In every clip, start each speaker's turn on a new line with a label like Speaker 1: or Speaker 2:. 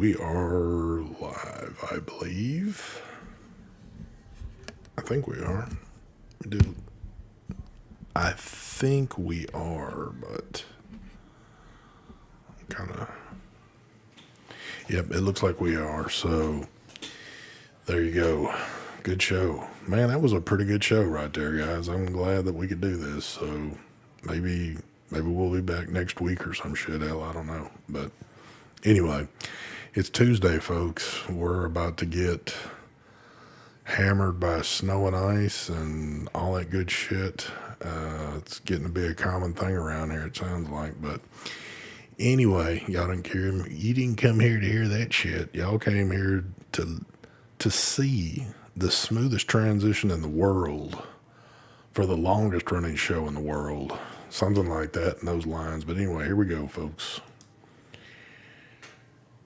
Speaker 1: we are live, I believe. I think we are. We do. I think we are, but kind of. Yep, it looks like we are. So there you go. Good show. Man, that was a pretty good show right there, guys. I'm glad that we could do this. So maybe we'll be back next week or some shit. Hell, I don't know. But anyway, it's Tuesday, folks. We're about to get hammered by snow and ice and all that good shit. It's getting to be a common thing around here, it sounds like. But anyway, y'all didn't care. You didn't come here to hear that shit. Y'all came here to see the smoothest transition in the world for the longest running show in the world. Something like that in those lines. But anyway, here we go, folks.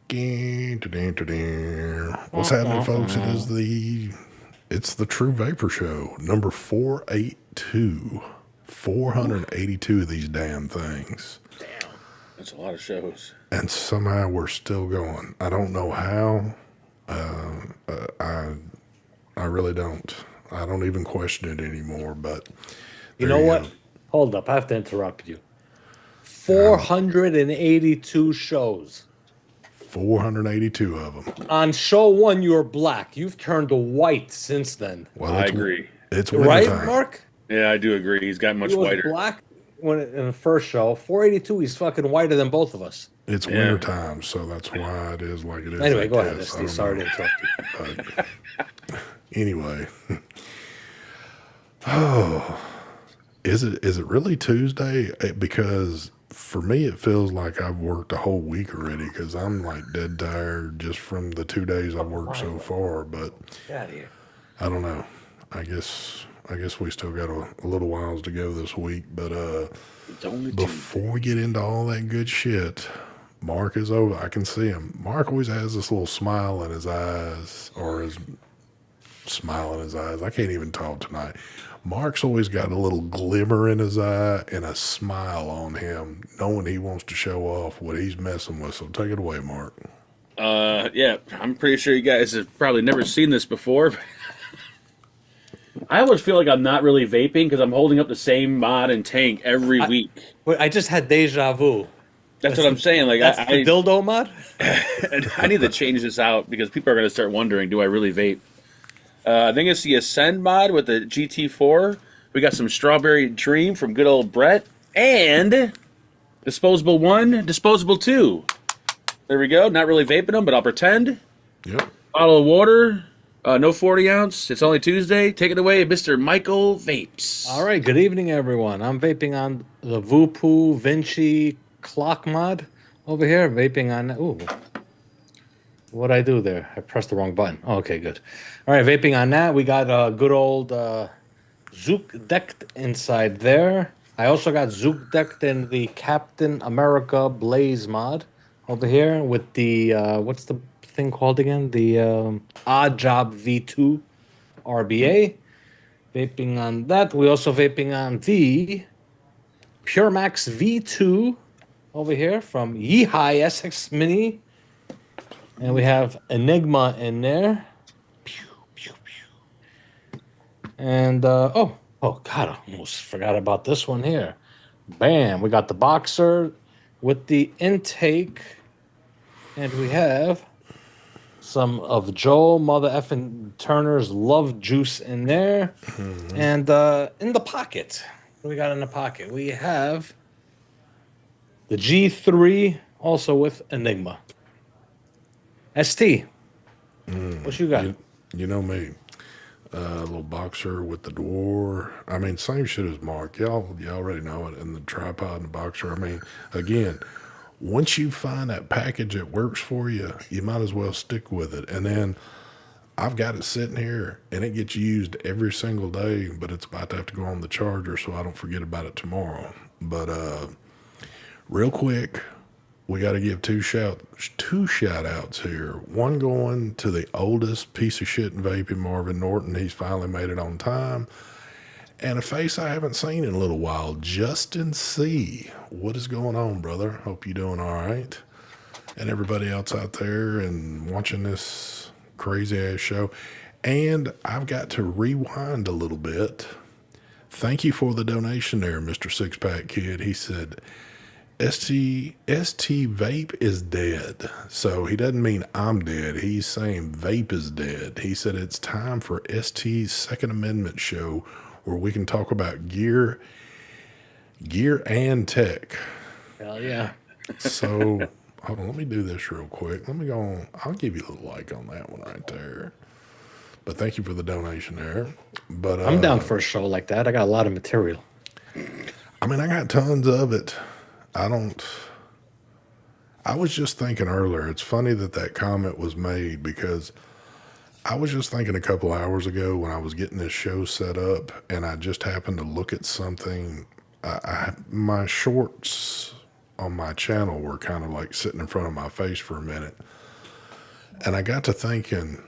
Speaker 1: What's happening, folks? It's the True Vapor Show, number 482. 482 of these damn things.
Speaker 2: Damn, that's a lot of shows.
Speaker 1: And somehow we're still going. I don't know how. I really don't. I don't even question it anymore. But
Speaker 3: you know what? Go. Hold up, I have to interrupt you. 482 shows.
Speaker 1: 482 of them.
Speaker 3: On show one, you were black. You've turned white since then.
Speaker 1: Well,
Speaker 2: I agree.
Speaker 1: It's
Speaker 3: right,
Speaker 1: time.
Speaker 3: Mark?
Speaker 2: Yeah, I do agree. He's got much whiter.
Speaker 3: Black in the first show. 482, he's fucking whiter than both of us.
Speaker 1: It's winter time, so that's why it is like it is.
Speaker 3: Anyway, go ahead, Steve. Sorry to interrupt
Speaker 1: you. Anyway. Oh. Is it really Tuesday? Because for me, it feels like I've worked a whole week already because I'm like dead tired just from the 2 days I've worked so far. But I don't know. I guess we still got a little whiles to go this week. But before we get into all that good shit, Mark is over. I can see him. Mark always has this little smile in his eyes, or his smile in his eyes. I can't even talk tonight. Mark's always got a little glimmer in his eye and a smile on him, knowing he wants to show off what he's messing with. So take it away, Mark.
Speaker 2: Yeah, I'm pretty sure you guys have probably never seen this before. I always feel like I'm not really vaping because I'm holding up the same mod and tank every week.
Speaker 3: I just had deja vu.
Speaker 2: That's what I'm saying. Like
Speaker 3: that's the dildo mod?
Speaker 2: I need to change this out because people are going to start wondering, do I really vape? I think it's the Ascend mod with the GT4. We got some Strawberry Dream from good old Brett. And Disposable 1, Disposable 2. There we go. Not really vaping them, but I'll pretend.
Speaker 1: Yep.
Speaker 2: Bottle of water. No 40 ounce. It's only Tuesday. Take it away, Mr. Michael Vapes.
Speaker 3: All right. Good evening, everyone. I'm vaping on the Vupu Vinci Clock mod over here. Vaping on... Ooh. What'd I do there? I pressed the wrong button. Oh, okay, good. All right, vaping on that. We got a good old Zook decked inside there. I also got Zook decked in the Captain America Blaze mod over here with the, what's the thing called again? The Odd Job V2 RBA. Vaping on that. We also vaping on the Pure Max V2 over here from Yeehai SX Mini. And we have Enigma in there. Pew, pew, pew. And, oh, God, I almost forgot about this one here. Bam, we got the Boxer with the intake. And we have some of Joel Mother Effin Turner's Love Juice in there. Mm-hmm. And in the pocket, what do we got in the pocket? We have the G3, also with Enigma. ST, what you got?
Speaker 1: You know me. A little Boxer with the door. I mean, same shit as Mark. Y'all already know it. And the tripod and the Boxer. I mean, again, once you find that package that works for you, you might as well stick with it. And then I've got it sitting here, and it gets used every single day, but it's about to have to go on the charger so I don't forget about it tomorrow. But real quick, we got to give two shout outs here. One going to the oldest piece of shit in vaping, Marvin Norton. He's finally made it on time. And a face I haven't seen in a little while, Justin C. What is going on, brother? Hope you're doing all right. and everybody else out there and watching this crazy ass show. And I've got to rewind a little bit. Thank you for the donation there, Mr. Six Pack Kid. He said, ST Vape is dead. So he doesn't mean I'm dead. He's saying Vape is dead. He said it's time for ST's Second Amendment show where we can talk about gear and tech.
Speaker 3: Hell yeah.
Speaker 1: So hold on, let me do this real quick. Let me go on. I'll give you a little like on that one right there. But thank you for the donation there. But
Speaker 3: I'm down for a show like that. I got a lot of material.
Speaker 1: I mean, I got tons of it. I was just thinking earlier, it's funny that that comment was made because I was just thinking a couple hours ago when I was getting this show set up and I just happened to look at something. My shorts on my channel were kind of like sitting in front of my face for a minute. And I got to thinking,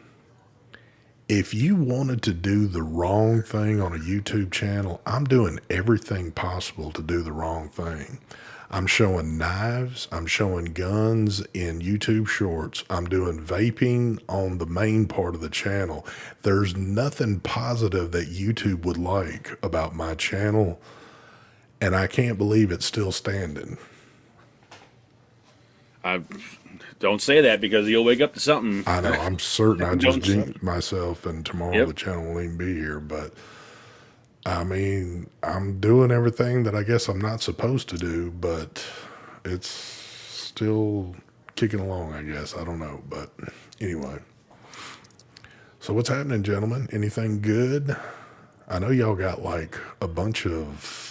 Speaker 1: if you wanted to do the wrong thing on a YouTube channel, I'm doing everything possible to do the wrong thing. I'm showing knives. I'm showing guns in YouTube shorts. I'm doing vaping on the main part of the channel. There's nothing positive that YouTube would like about my channel, and I can't believe it's still standing.
Speaker 2: I don't say that because you'll wake up to something.
Speaker 1: I know. I'm certain I just
Speaker 2: Don't-
Speaker 1: jinxed myself, and tomorrow
Speaker 2: Yep.
Speaker 1: the channel won't even be here. But I mean, I'm doing everything that I guess I'm not supposed to do, but it's still kicking along, I guess. I don't know. But anyway. So what's happening, gentlemen? Anything good? I know y'all got like a bunch of,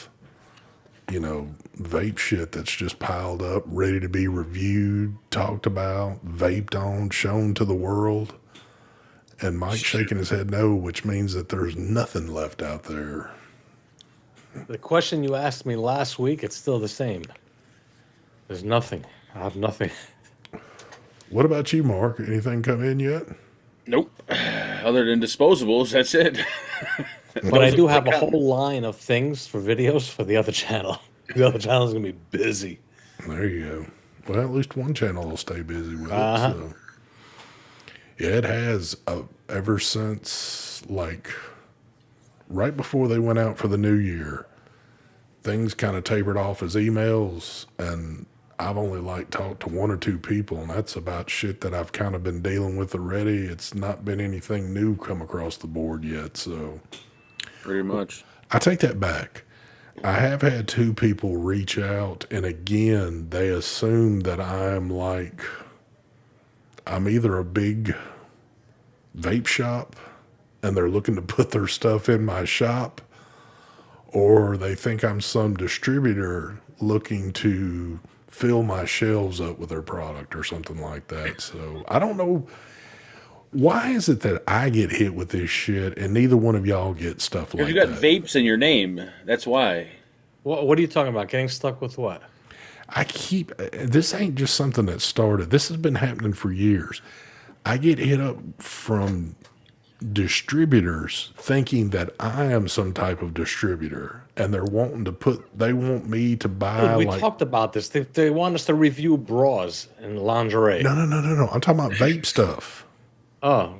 Speaker 1: vape shit that's just piled up, ready to be reviewed, talked about, vaped on, shown to the world. And Mike's shaking his head no, which means that there's nothing left out there.
Speaker 3: The question you asked me last week, it's still the same. There's nothing. I have nothing.
Speaker 1: What about you, Mark? Anything come in yet?
Speaker 2: Nope. Other than disposables, that's it.
Speaker 3: But I do have a whole line of things for videos for the other channel. The other channel is going to be busy.
Speaker 1: There you go. Well, at least one channel will stay busy with
Speaker 3: Uh-huh.
Speaker 1: it. So. Yeah, it has ever since, like, right before they went out for the new year, things kind of tapered off as emails, and I've only, like, talked to one or two people, and that's about shit that I've kind of been dealing with already. It's not been anything new come across the board yet, so.
Speaker 2: Pretty much.
Speaker 1: I take that back. I have had two people reach out, and again, they assume that I'm either a big vape shop and they're looking to put their stuff in my shop, or they think I'm some distributor looking to fill my shelves up with their product or something like that. So I don't know. Why is it that I get hit with this shit and neither one of y'all get stuff like
Speaker 2: Because you got
Speaker 1: that?
Speaker 2: vapes in your name. That's why.
Speaker 3: What are you talking about? Getting stuck with what?
Speaker 1: This ain't just something that started. This has been happening for years. I get hit up from distributors thinking that I am some type of distributor, and they want me to buy.
Speaker 3: Dude, we talked about this. They want us to review bras and lingerie.
Speaker 1: No. I'm talking about vape stuff.
Speaker 3: Oh,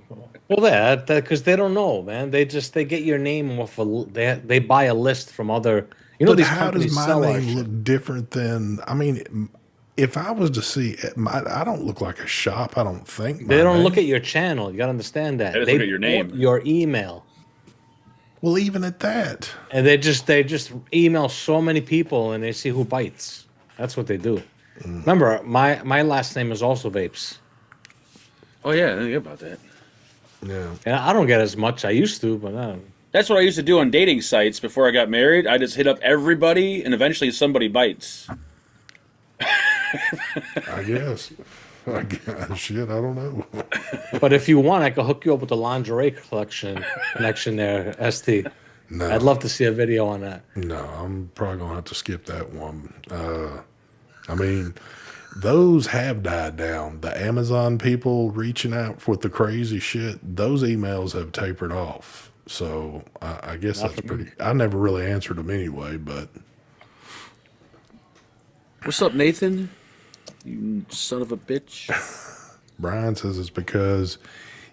Speaker 3: well, that because they don't know, man. They get your name off they buy a list from other.
Speaker 1: But
Speaker 3: These
Speaker 1: how does
Speaker 3: companies
Speaker 1: my
Speaker 3: sell our
Speaker 1: name
Speaker 3: shit.
Speaker 1: look different than? I mean, if I was to see, I don't look like a shop. I don't think.
Speaker 3: They don't look at your channel. You got to understand that.
Speaker 2: They just
Speaker 3: They
Speaker 2: look at your name.
Speaker 3: bought your email,
Speaker 1: Well, even at that.
Speaker 3: and they just email so many people, and they see who bites. That's what they do. Remember, my last name is also Vapes,
Speaker 2: Oh, yeah. I didn't think about that.
Speaker 1: Yeah.
Speaker 3: and I don't get as much I used to, but
Speaker 2: That's what I used to do on dating sites before I got married. I just hit up everybody, and eventually somebody bites.
Speaker 1: I guess. Shit, I don't know.
Speaker 3: But if you want, I could hook you up with the lingerie connection there, ST.
Speaker 1: No.
Speaker 3: I'd love to see a video on that.
Speaker 1: No, I'm probably gonna have to skip that one. I mean, those have died down. The Amazon people reaching out with the crazy shit, those emails have tapered off. So I guess that's pretty. I never really answered them anyway. But
Speaker 2: What's up, Nathan? You son of a bitch.
Speaker 1: Brian says it's because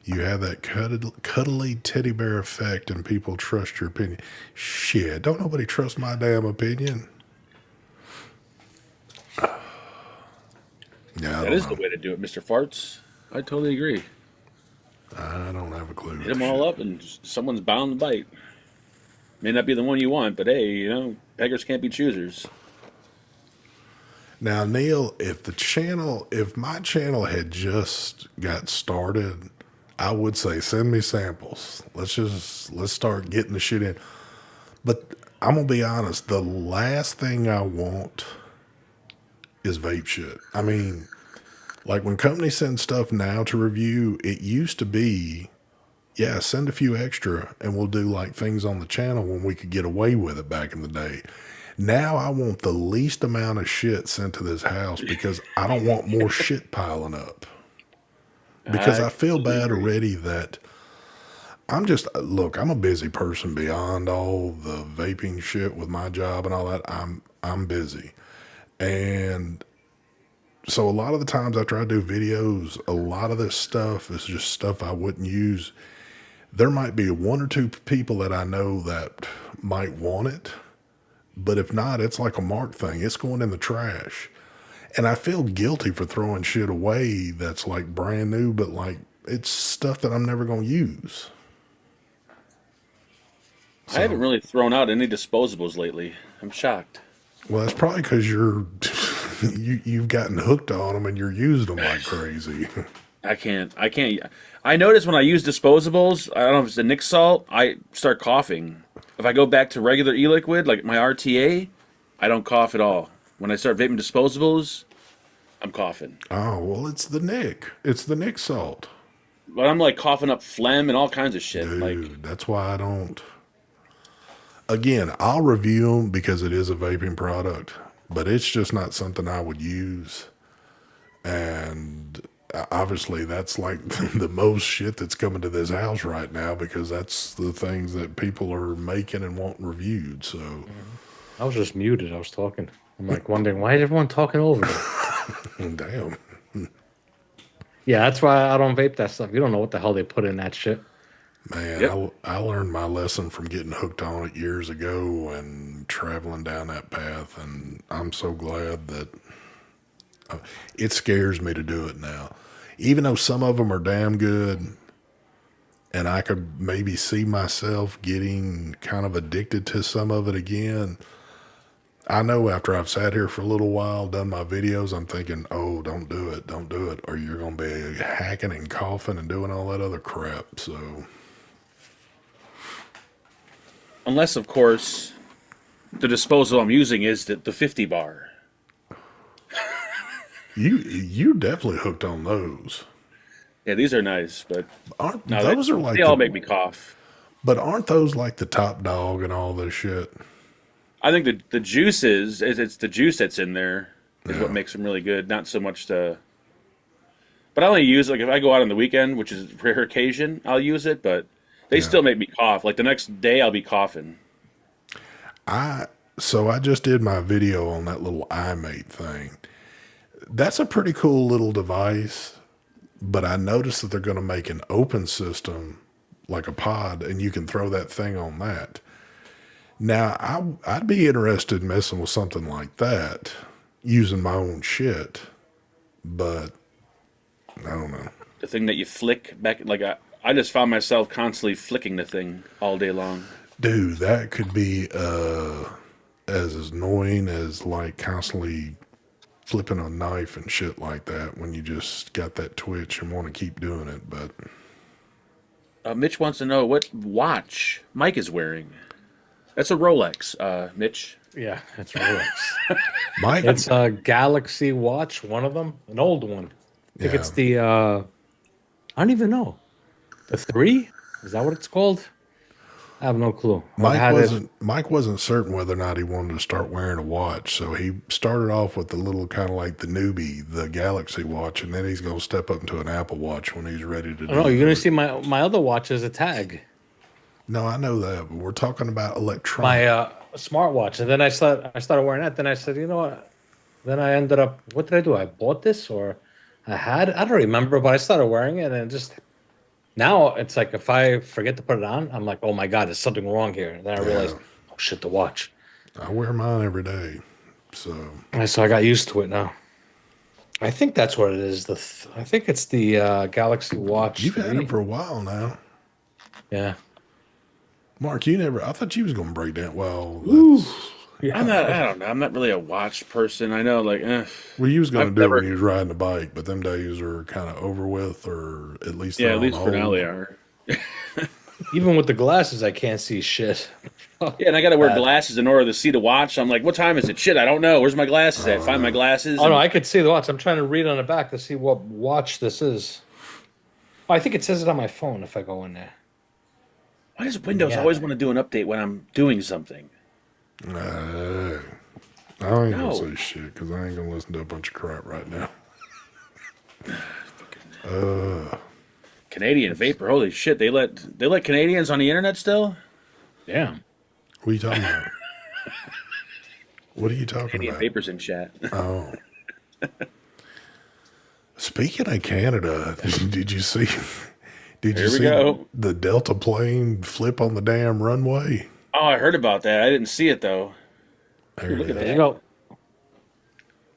Speaker 1: you have that cuddly teddy bear effect and people trust your opinion. Shit, don't nobody trust my damn opinion. Yeah,
Speaker 2: That is the way to do it, Mr. Farts. I totally agree.
Speaker 1: I don't have a clue.
Speaker 2: Hit them all up, and someone's bound to bite. May not be the one you want, but hey, beggars can't be choosers.
Speaker 1: Now, Neil, if my channel had just got started, I would say send me samples. Let's start getting the shit in. But I'm gonna be honest, the last thing I want is vape shit. I mean, like when companies send stuff now to review, it used to be, yeah, send a few extra and we'll do like things on the channel when we could get away with it back in the day. Now I want the least amount of shit sent to this house because I don't want more shit piling up. Because I feel bad already that I'm a busy person beyond all the vaping shit with my job and all that. I'm busy. And so a lot of the times after I do videos, a lot of this stuff is just stuff I wouldn't use. There might be one or two people that I know that might want it. But if not, it's like a mark thing. It's going in the trash. And I feel guilty for throwing shit away that's like brand new, but like it's stuff that I'm never going to use.
Speaker 2: I haven't really thrown out any disposables lately. I'm shocked.
Speaker 1: Well, that's probably because you've gotten hooked on them and you're using them like crazy.
Speaker 2: I can't. I notice when I use disposables, I don't know if it's the Nick salt, I start coughing. If I go back to regular e-liquid, like my RTA, I don't cough at all. When I start vaping disposables, I'm coughing.
Speaker 1: Oh, well, it's the Nick. It's the Nick salt.
Speaker 2: But I'm like coughing up phlegm and all kinds of shit.
Speaker 1: Dude, that's why I don't. Again, I'll review them because it is a vaping product, but it's just not something I would use. And obviously that's like the most shit that's coming to this house right now because that's the things that people are making and wanting reviewed. So
Speaker 3: I was just muted. I was talking. I'm like wondering why is everyone talking over me?
Speaker 1: damn.
Speaker 3: Yeah, that's why I don't vape that stuff. You don't know what the hell they put in that shit.
Speaker 1: Man,
Speaker 2: Yep.
Speaker 1: I learned my lesson from getting hooked on it years ago and traveling down that path. And I'm so glad that it scares me to do it now. Even though some of them are damn good and I could maybe see myself getting kind of addicted to some of it again, I know after I've sat here for a little while, done my videos, I'm thinking, oh, don't do it, or you're going to be hacking and coughing and doing all that other crap. So,
Speaker 2: Unless, of course, the disposable I'm using is the 50 bar.
Speaker 1: you definitely hooked on those.
Speaker 2: Yeah, these are nice, but
Speaker 1: Aren't
Speaker 2: no,
Speaker 1: those are like
Speaker 2: they all make me cough.
Speaker 1: But aren't those like the top dog and all this shit?
Speaker 2: I think the juice it's the juice that's in there is what makes them really good. Not so much the. But I only use like if I go out on the weekend, which is a rare occasion, I'll use it. But they still make me cough. Like the next day, I'll be coughing.
Speaker 1: So I just did my video on that little iMate thing. That's a pretty cool little device, but I noticed that they're going to make an open system like a pod, and you can throw that thing on that. Now, I'd be interested in messing with something like that, using my own shit, but I don't know.
Speaker 2: The thing that you flick back, like I just found myself constantly flicking the thing all day long.
Speaker 1: Dude, that could be as annoying as like constantly flipping a knife and shit like that when you just got that twitch and want to keep doing it. But
Speaker 2: Mitch wants to know what watch Mike is wearing. That's a Rolex, Mitch.
Speaker 3: Yeah, it's Rolex.
Speaker 1: Mike,
Speaker 3: It's a Galaxy watch, one of them, an old one. I think it's the I don't even know. The 3? Is that what it's called? I have no clue.
Speaker 1: Mike wasn't certain whether or not he wanted to start wearing a watch, so he started off with the little kind of like the newbie, the Galaxy watch, and then he's gonna step up into an Apple Watch when he's ready to do
Speaker 3: No,
Speaker 1: it.
Speaker 3: you're gonna see my other watch is a tag.
Speaker 1: No, I know that, but we're talking about electronic.
Speaker 3: My smartwatch, and then I started wearing that. Then I said, you know what? Then I ended up, what did I do? I bought this or I don't remember, but I started wearing it and just now it's like if I forget to put it on, I'm like, oh my God, there's something wrong here. And then I realized,
Speaker 1: Yeah,
Speaker 3: oh shit, the watch.
Speaker 1: I wear mine every day. So
Speaker 3: And so I got used to it now. I think that's what it is. I think it's the Galaxy Watch
Speaker 1: you've had it
Speaker 3: 3.
Speaker 1: for a while now.
Speaker 3: Yeah.
Speaker 1: Mark, you never, I thought you was going to break down. Well,
Speaker 3: Woo.
Speaker 1: that's,
Speaker 2: I'm
Speaker 3: Yeah.
Speaker 2: not. I don't know. I'm not really a watch person. I know, like,
Speaker 1: well, you was going to
Speaker 2: I've
Speaker 1: do it when
Speaker 2: never.
Speaker 1: he was riding the bike, but them days are kind of over with, or at least
Speaker 2: Yeah,
Speaker 1: they're
Speaker 2: at
Speaker 1: on
Speaker 2: least for now
Speaker 1: hold.
Speaker 2: they are.
Speaker 3: Even with the glasses, I can't see shit.
Speaker 2: Yeah, and I got to wear
Speaker 3: Bad.
Speaker 2: glasses in order to see the watch. I'm like, what time is it? Shit, I don't know. Where's my glasses at? Find my glasses.
Speaker 3: Oh no,
Speaker 2: And
Speaker 3: I could see the watch. I'm trying to read on the back to see what watch this is. Oh, I think it says it on my phone if I go in there.
Speaker 2: why does Windows
Speaker 3: Yeah.
Speaker 2: always want to do an update when I'm doing something?
Speaker 1: I ain't going to
Speaker 2: No.
Speaker 1: say shit because I ain't going to listen to a bunch of crap right now.
Speaker 2: Canadian vapor. Holy shit! They let Canadians on the internet still.
Speaker 3: Yeah.
Speaker 1: What are you talking about? What are you talking
Speaker 2: Canadian
Speaker 1: about?
Speaker 2: vapors in chat.
Speaker 1: Oh. Speaking of Canada, did you see? Did you
Speaker 2: Here we
Speaker 1: see
Speaker 2: go.
Speaker 1: the Delta plane flip on the damn runway?
Speaker 2: Oh, I heard about that. I didn't see it though.
Speaker 1: There
Speaker 2: Ooh,
Speaker 1: it
Speaker 2: look at
Speaker 1: is.
Speaker 3: There you
Speaker 2: that.
Speaker 3: go.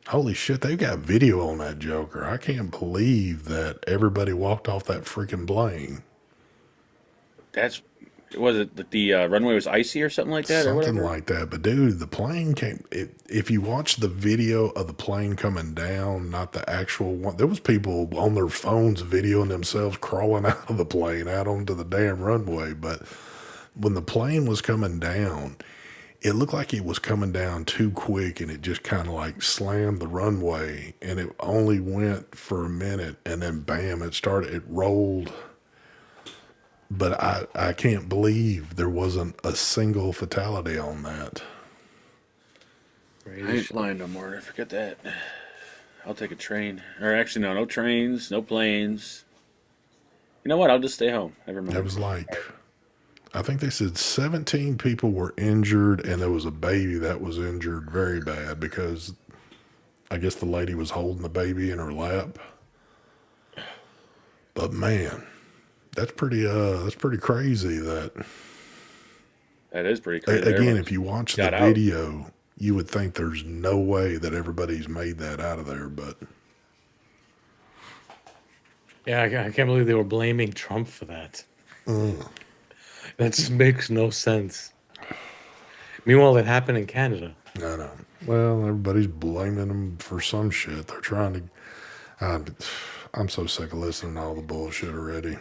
Speaker 1: Holy shit, they got video on that Joker. I can't believe that everybody walked off that freaking plane.
Speaker 2: That's was it that the runway was icy or something like that or
Speaker 1: Something
Speaker 2: whatever?
Speaker 1: like that. But dude, the plane came. If you watch the video of the plane coming down, not the actual one, there was people on their phones videoing themselves crawling out of the plane out onto the damn runway. But when the plane was coming down, it looked like it was coming down too quick and it just kind of like slammed the runway and it only went for a minute and then bam, it rolled. But I can't believe there wasn't a single fatality on that.
Speaker 2: I ain't flying no more. Forget that. I'll take a train. Or actually, no, no trains, no planes. You know what? I'll just stay home. Never
Speaker 1: It
Speaker 2: mind.
Speaker 1: was like, I think they said 17 people were injured and there was a baby that was injured very bad because I guess the lady was holding the baby in her lap. But man, that's pretty crazy that
Speaker 2: That is pretty crazy.
Speaker 1: again,
Speaker 2: Everyone
Speaker 1: if you watch the
Speaker 2: got out.
Speaker 1: video, you would think there's no way that everybody's made that out of there, but
Speaker 3: Yeah, I can't believe they were blaming Trump for that. That just makes no sense. Meanwhile, it happened in Canada.
Speaker 1: I know. Well, everybody's blaming them for some shit. They're trying to. I'm so sick of listening to all the bullshit already.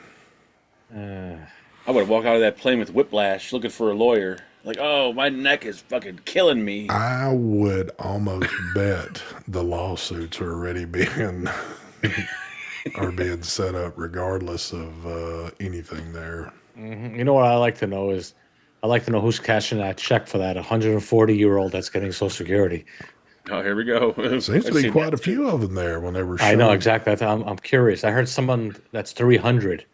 Speaker 2: I would walk out of that plane with whiplash looking for a lawyer. Like, oh, my neck is fucking killing me.
Speaker 1: I would almost bet the lawsuits are already being are being set up regardless of anything there.
Speaker 3: You know what I like to know is, I like to know who's cashing that check for that 140-year-old that's getting Social Security.
Speaker 2: Oh, here we go.
Speaker 1: Seems to
Speaker 2: I've
Speaker 1: be
Speaker 2: seen
Speaker 1: quite
Speaker 2: that
Speaker 1: a few of them there when they were.
Speaker 3: I know
Speaker 1: showing-
Speaker 3: exactly. I'm curious. I heard someone that's 300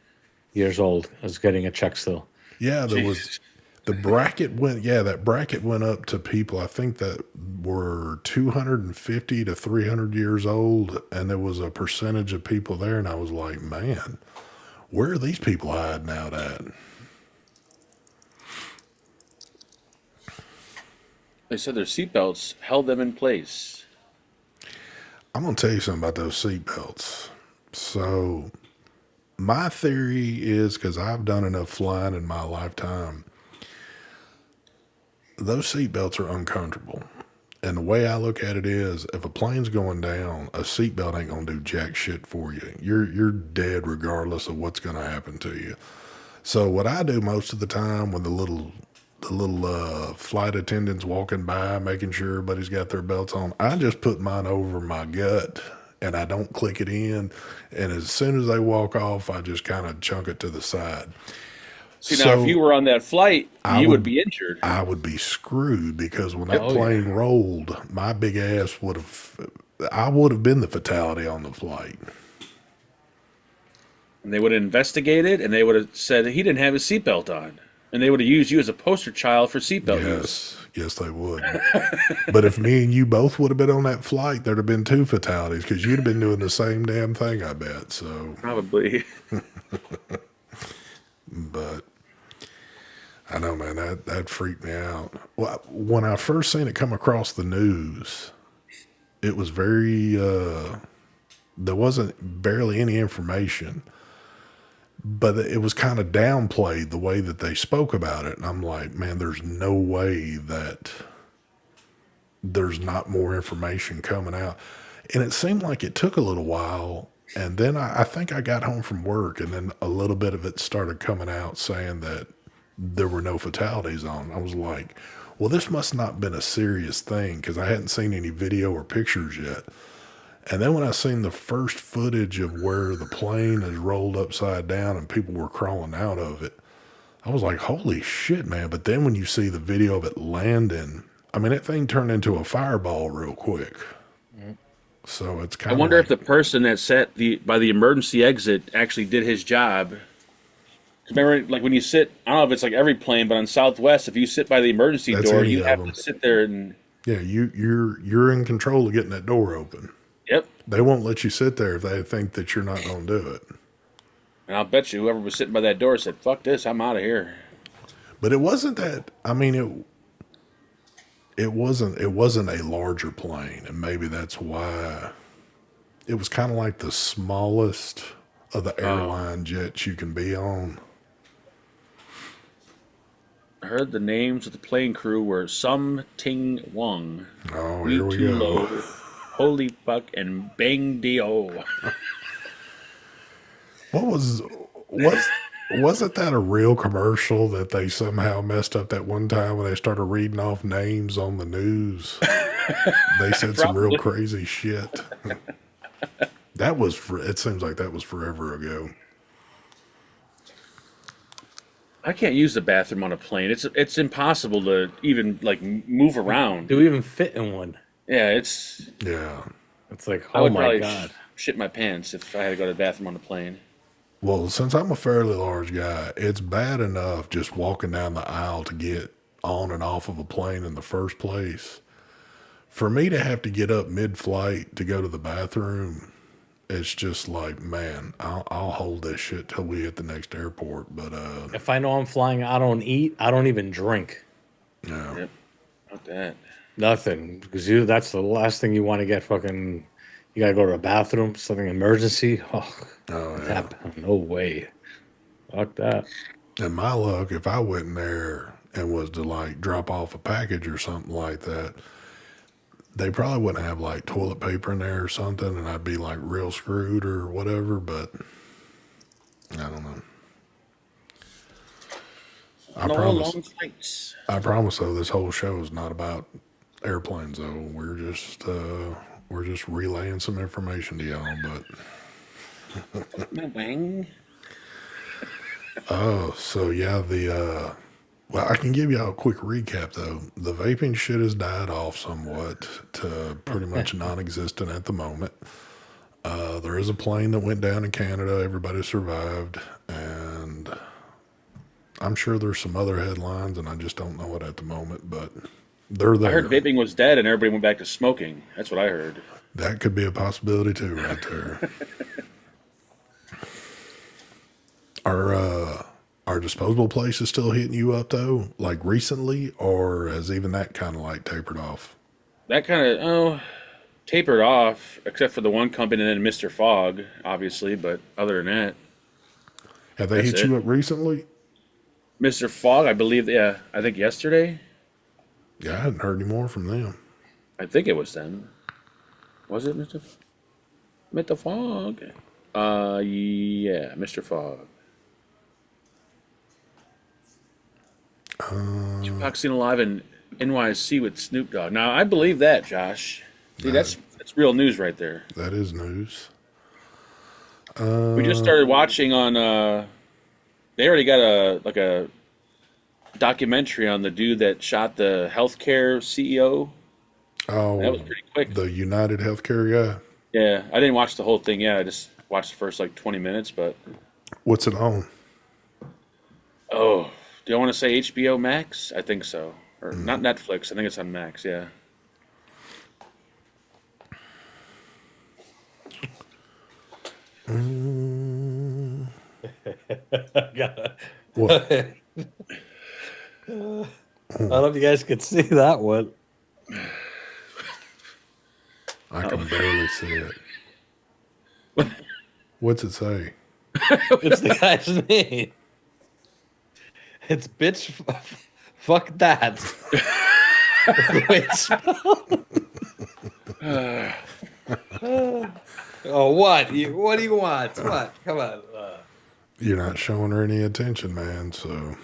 Speaker 3: years old is getting a check still.
Speaker 1: Yeah, there
Speaker 2: Jesus.
Speaker 1: was the bracket went. Yeah, that bracket went up to people. I think that were 250 to 300 years old, and there was a percentage of people there, and I was like, man, where are these people hiding out at?
Speaker 2: They said their seatbelts held them in place.
Speaker 1: I'm gonna tell you something about those seatbelts. So, my theory is because I've done enough flying in my lifetime, those seatbelts are uncomfortable. And the way I look at it is, if a plane's going down, a seatbelt ain't gonna do jack shit for you. You're dead regardless of what's gonna happen to you. So what I do most of the time when the little flight attendants walking by, making sure everybody's got their belts on, I just put mine over my gut and I don't click it in. And as soon as they walk off, I just kind of chunk it to the side.
Speaker 2: See, now, if you were on that flight,
Speaker 1: I
Speaker 2: you would
Speaker 1: would-
Speaker 2: be injured.
Speaker 1: I would be screwed because when that
Speaker 3: Oh,
Speaker 1: plane rolled, my big ass I would have been the fatality on the flight.
Speaker 2: And they would have investigated, and they would have said that he didn't have his seatbelt on. And they would have used you as a poster child for seatbelt use.
Speaker 1: Yes, they would. But if me and you both would have been on that flight, there'd have been 2 fatalities because you'd have been doing the same damn thing, I bet. So,
Speaker 2: Probably.
Speaker 1: but I know, man, that freaked me out. Well, when I first seen it come across the news, it was very, there wasn't barely any information, but it was kind of downplayed the way that they spoke about it. And I'm like, man, there's no way that there's not more information coming out. And it seemed like it took a little while. And then I think I got home from work, and then a little bit of it started coming out saying that there were no fatalities on. I was like, well, this must not have been a serious thing because I hadn't seen any video or pictures yet. And then when I seen the first footage of where the plane is rolled upside down and people were crawling out of it, I was like, holy shit, man. But then when you see the video of it landing, I mean, that thing turned into a fireball real quick. So it's
Speaker 2: I
Speaker 1: kind of
Speaker 2: wonder
Speaker 1: like,
Speaker 2: if the person that sat by the emergency exit actually did his job. 'Cause remember, like when you sit, I don't know if it's like every plane, but on Southwest, if you sit by the emergency
Speaker 1: That's
Speaker 2: door,
Speaker 1: any
Speaker 2: you
Speaker 1: of
Speaker 2: have
Speaker 1: them.
Speaker 2: to sit there and.
Speaker 1: yeah, you're in control of getting that door open.
Speaker 2: Yep.
Speaker 1: They won't let you sit there if they think that you're not going to do it.
Speaker 2: And I'll bet you whoever was sitting by that door said, "Fuck this, I'm out of here."
Speaker 1: But it wasn't that. I mean, it wasn't a larger plane, and maybe that's why it was kind of like the smallest of the airline jets you can be on.
Speaker 2: I heard the names of the plane crew were Sum Ting Wong,
Speaker 1: Oh,
Speaker 2: Wee
Speaker 1: here we
Speaker 2: Tu
Speaker 1: go.
Speaker 2: Lo, Holy Fuck, and Bang Dio.
Speaker 1: What wasn't that a real commercial that they somehow messed up that one time when they started reading off names on the news? They said some real
Speaker 2: Probably.
Speaker 1: crazy shit. It seems like that was forever ago.
Speaker 2: I can't use the bathroom on a plane. It's impossible to even like move around.
Speaker 3: Do we even fit in one?
Speaker 2: Yeah, it's.
Speaker 1: Yeah.
Speaker 3: It's like,
Speaker 2: I
Speaker 3: oh
Speaker 2: would
Speaker 3: my
Speaker 2: probably
Speaker 3: god.
Speaker 2: shit my pants if I had to go to the bathroom on the plane.
Speaker 1: Well, since I'm a fairly large guy, it's bad enough just walking down the aisle to get on and off of a plane in the first place. For me to have to get up mid-flight to go to the bathroom, it's just like, man, I'll hold this shit till we hit the next airport. But
Speaker 3: If I know I'm flying, I don't eat. I don't even drink.
Speaker 1: yeah,
Speaker 2: Yep, not that.
Speaker 3: Nothing. Because that's the last thing you want to get fucking. You gotta go to the bathroom, something emergency. Oh,
Speaker 1: yeah.
Speaker 3: no way. Fuck that.
Speaker 1: And my luck, if I went in there and was to like drop off a package or something like that, they probably wouldn't have like toilet paper in there or something, and I'd be like real screwed or whatever. But I don't know. I
Speaker 2: No
Speaker 1: promise.
Speaker 2: long flights.
Speaker 1: I promise though, this whole show is not about airplanes though. We're just relaying some information to y'all. But
Speaker 2: My wang.
Speaker 1: oh, so yeah, well, I can give y'all a quick recap though. The vaping shit has died off somewhat to pretty much non-existent at the moment. There is a plane that went down in Canada. Everybody survived, and I'm sure there's some other headlines, and I just don't know it at the moment. But they're there.
Speaker 2: I heard vaping was dead and everybody went back to smoking. That's what I heard.
Speaker 1: That could be a possibility too, right there. Are disposable places still hitting you up though, like recently, or has even that kind of like tapered off?
Speaker 2: That kind of tapered off, except for the one company and then Mr. Fogg, obviously. But other than that,
Speaker 1: Have they
Speaker 2: That's
Speaker 1: hit you
Speaker 2: it.
Speaker 1: up recently?
Speaker 2: Mr. Fogg, I believe, yeah, I think yesterday.
Speaker 1: Yeah, I hadn't heard any more from them.
Speaker 2: I think it was them. Was it Mr. Fogg? Yeah, Mr. Fogg. Tupac seen alive in NYC with Snoop Dogg. Now I believe that, Josh. See, that's real news right there.
Speaker 1: That is news.
Speaker 2: We just started watching on. They already got a documentary on the dude that shot the healthcare CEO.
Speaker 1: Oh,
Speaker 2: That was pretty quick.
Speaker 1: the United Healthcare guy.
Speaker 2: Yeah, I didn't watch the whole thing yet. I just watched the first like 20 minutes. But
Speaker 1: What's it on?
Speaker 2: oh, do I want to say HBO Max? I think so. Or not Netflix. I think it's on Max. Yeah.
Speaker 1: What?
Speaker 3: I don't know if you guys could see that one.
Speaker 1: I can barely see it. What's it say?
Speaker 3: It's the guy's name. It's bitch. Fuck that. The way it's spelled. Oh, what? What do you want? What? Come on.
Speaker 1: You're not showing her any attention, man. So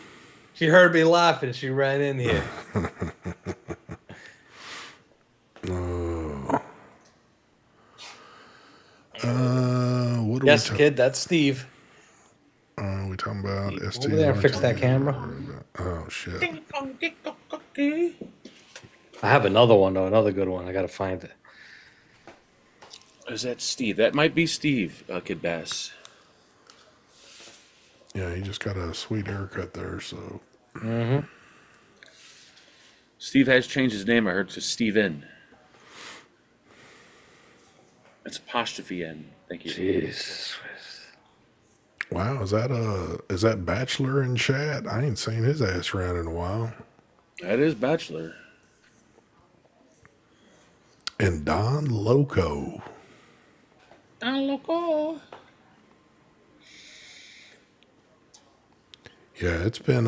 Speaker 3: She heard me laughing. She ran in here.
Speaker 1: what are
Speaker 3: Yes,
Speaker 1: we
Speaker 3: kid. That's Steve.
Speaker 1: we talking about?
Speaker 3: Over there, fix that camera.
Speaker 1: Oh shit!
Speaker 3: I have another one though. Another good one. I gotta find it.
Speaker 2: Is that Steve? That might be Steve, Kid Bass.
Speaker 1: Yeah, he just got a sweet haircut there. So
Speaker 2: Steve has changed his name. I heard to Steven. It's apostrophe N. Thank you.
Speaker 3: Jesus.
Speaker 1: wow, is that Bachelor in chat? I ain't seen his ass around in a while.
Speaker 2: That is Bachelor.
Speaker 1: And Don Loco.
Speaker 2: Don Loco.
Speaker 1: Yeah, it's been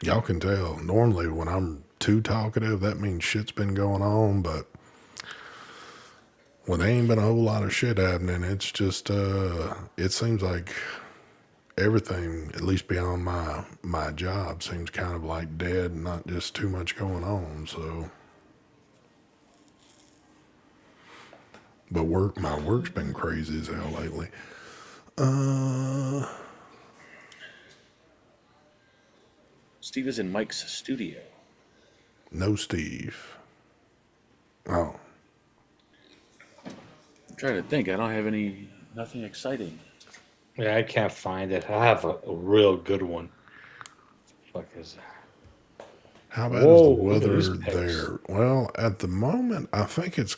Speaker 1: y'all can tell. Normally when I'm too talkative, that means shit's been going on, but when there ain't been a whole lot of shit happening, it's just it seems like everything, at least beyond my job, seems kind of like dead and not just too much going on, so but my work's been crazy as hell lately.
Speaker 2: Steve is in Mike's studio.
Speaker 1: No Steve. Oh.
Speaker 2: I'm trying to think. I don't have nothing exciting.
Speaker 3: Yeah, I can't find it. I have a real good one. Fuck is that?
Speaker 1: How bad
Speaker 3: Whoa,
Speaker 1: is the
Speaker 3: look at these
Speaker 1: weather
Speaker 3: pics.
Speaker 1: there? Well, at the moment, I think it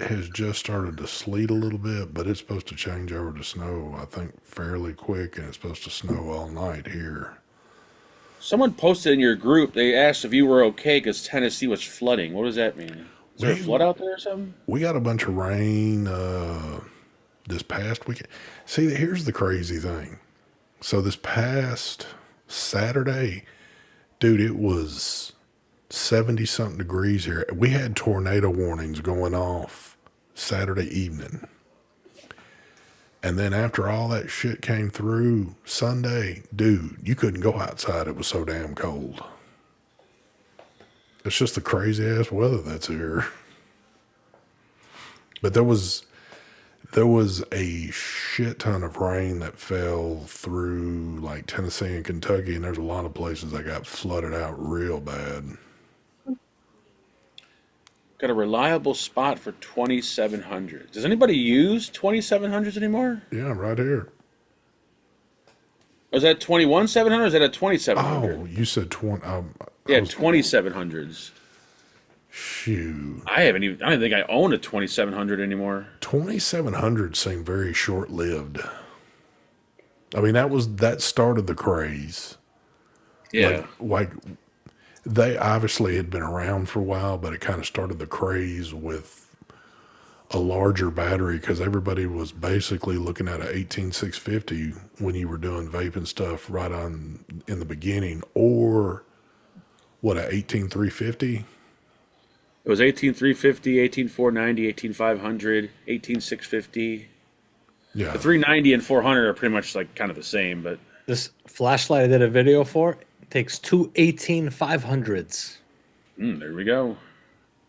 Speaker 1: has just started to sleet a little bit, but it's supposed to change over to snow, I think, fairly quick, and it's supposed to snow all night here.
Speaker 2: Someone posted in your group. They asked if you were okay because Tennessee was flooding. What does that mean? Is there a flood out there or something?
Speaker 1: We got a bunch of rain this past weekend. See, here's the crazy thing. So this past Saturday, dude, it was 70-something degrees here. We had tornado warnings going off Saturday evening. And then after all that shit came through Sunday, dude, you couldn't go outside. It was so damn cold. It's just the crazy ass weather that's here. But there was a shit ton of rain that fell through like Tennessee and Kentucky, and there's a lot of places that got flooded out real bad.
Speaker 2: Got a reliable spot for 2700. Does anybody use 2700s anymore?
Speaker 1: Yeah, right here.
Speaker 2: Was that 21700 or is that a 2700?
Speaker 1: Oh, you said 20.
Speaker 2: Yeah, 2700s.
Speaker 1: Shoot.
Speaker 2: I don't think I own a 2700 anymore.
Speaker 1: 2700 seemed very short lived. I mean, that started the craze.
Speaker 2: Yeah.
Speaker 1: Like they obviously had been around for a while, but it kind of started the craze with a larger battery because everybody was basically looking at a 18650 when you were doing vaping stuff right on in the beginning, or what, a 18350.
Speaker 2: It was 18350, 18490, 18500, 18650.
Speaker 1: Yeah,
Speaker 2: The 390 and 400 are pretty much like kind of the same, but
Speaker 3: This flashlight I did a video for takes two 18500s.
Speaker 2: there we go.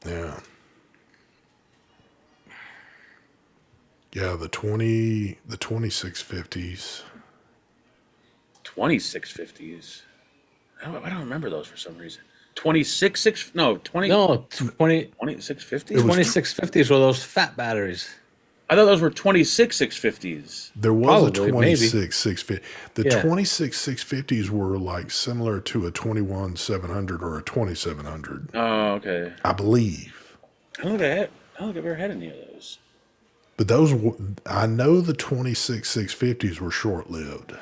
Speaker 1: yeah. Yeah, the 2650s.
Speaker 2: 2650s. I don't remember those for some reason. 26 no 20
Speaker 3: No, 20,
Speaker 2: 2650.
Speaker 3: 2650s were those fat batteries.
Speaker 2: I thought those were 26 650s.
Speaker 1: There was
Speaker 3: Probably,
Speaker 1: a
Speaker 3: maybe.
Speaker 1: 26 650. The
Speaker 3: Yeah.
Speaker 1: 26 650s were like similar to a 21 700 or a 2700,
Speaker 2: Oh, okay.
Speaker 1: I believe.
Speaker 2: I don't think I've ever had any of those.
Speaker 1: But those, I know the 26 650s were short lived.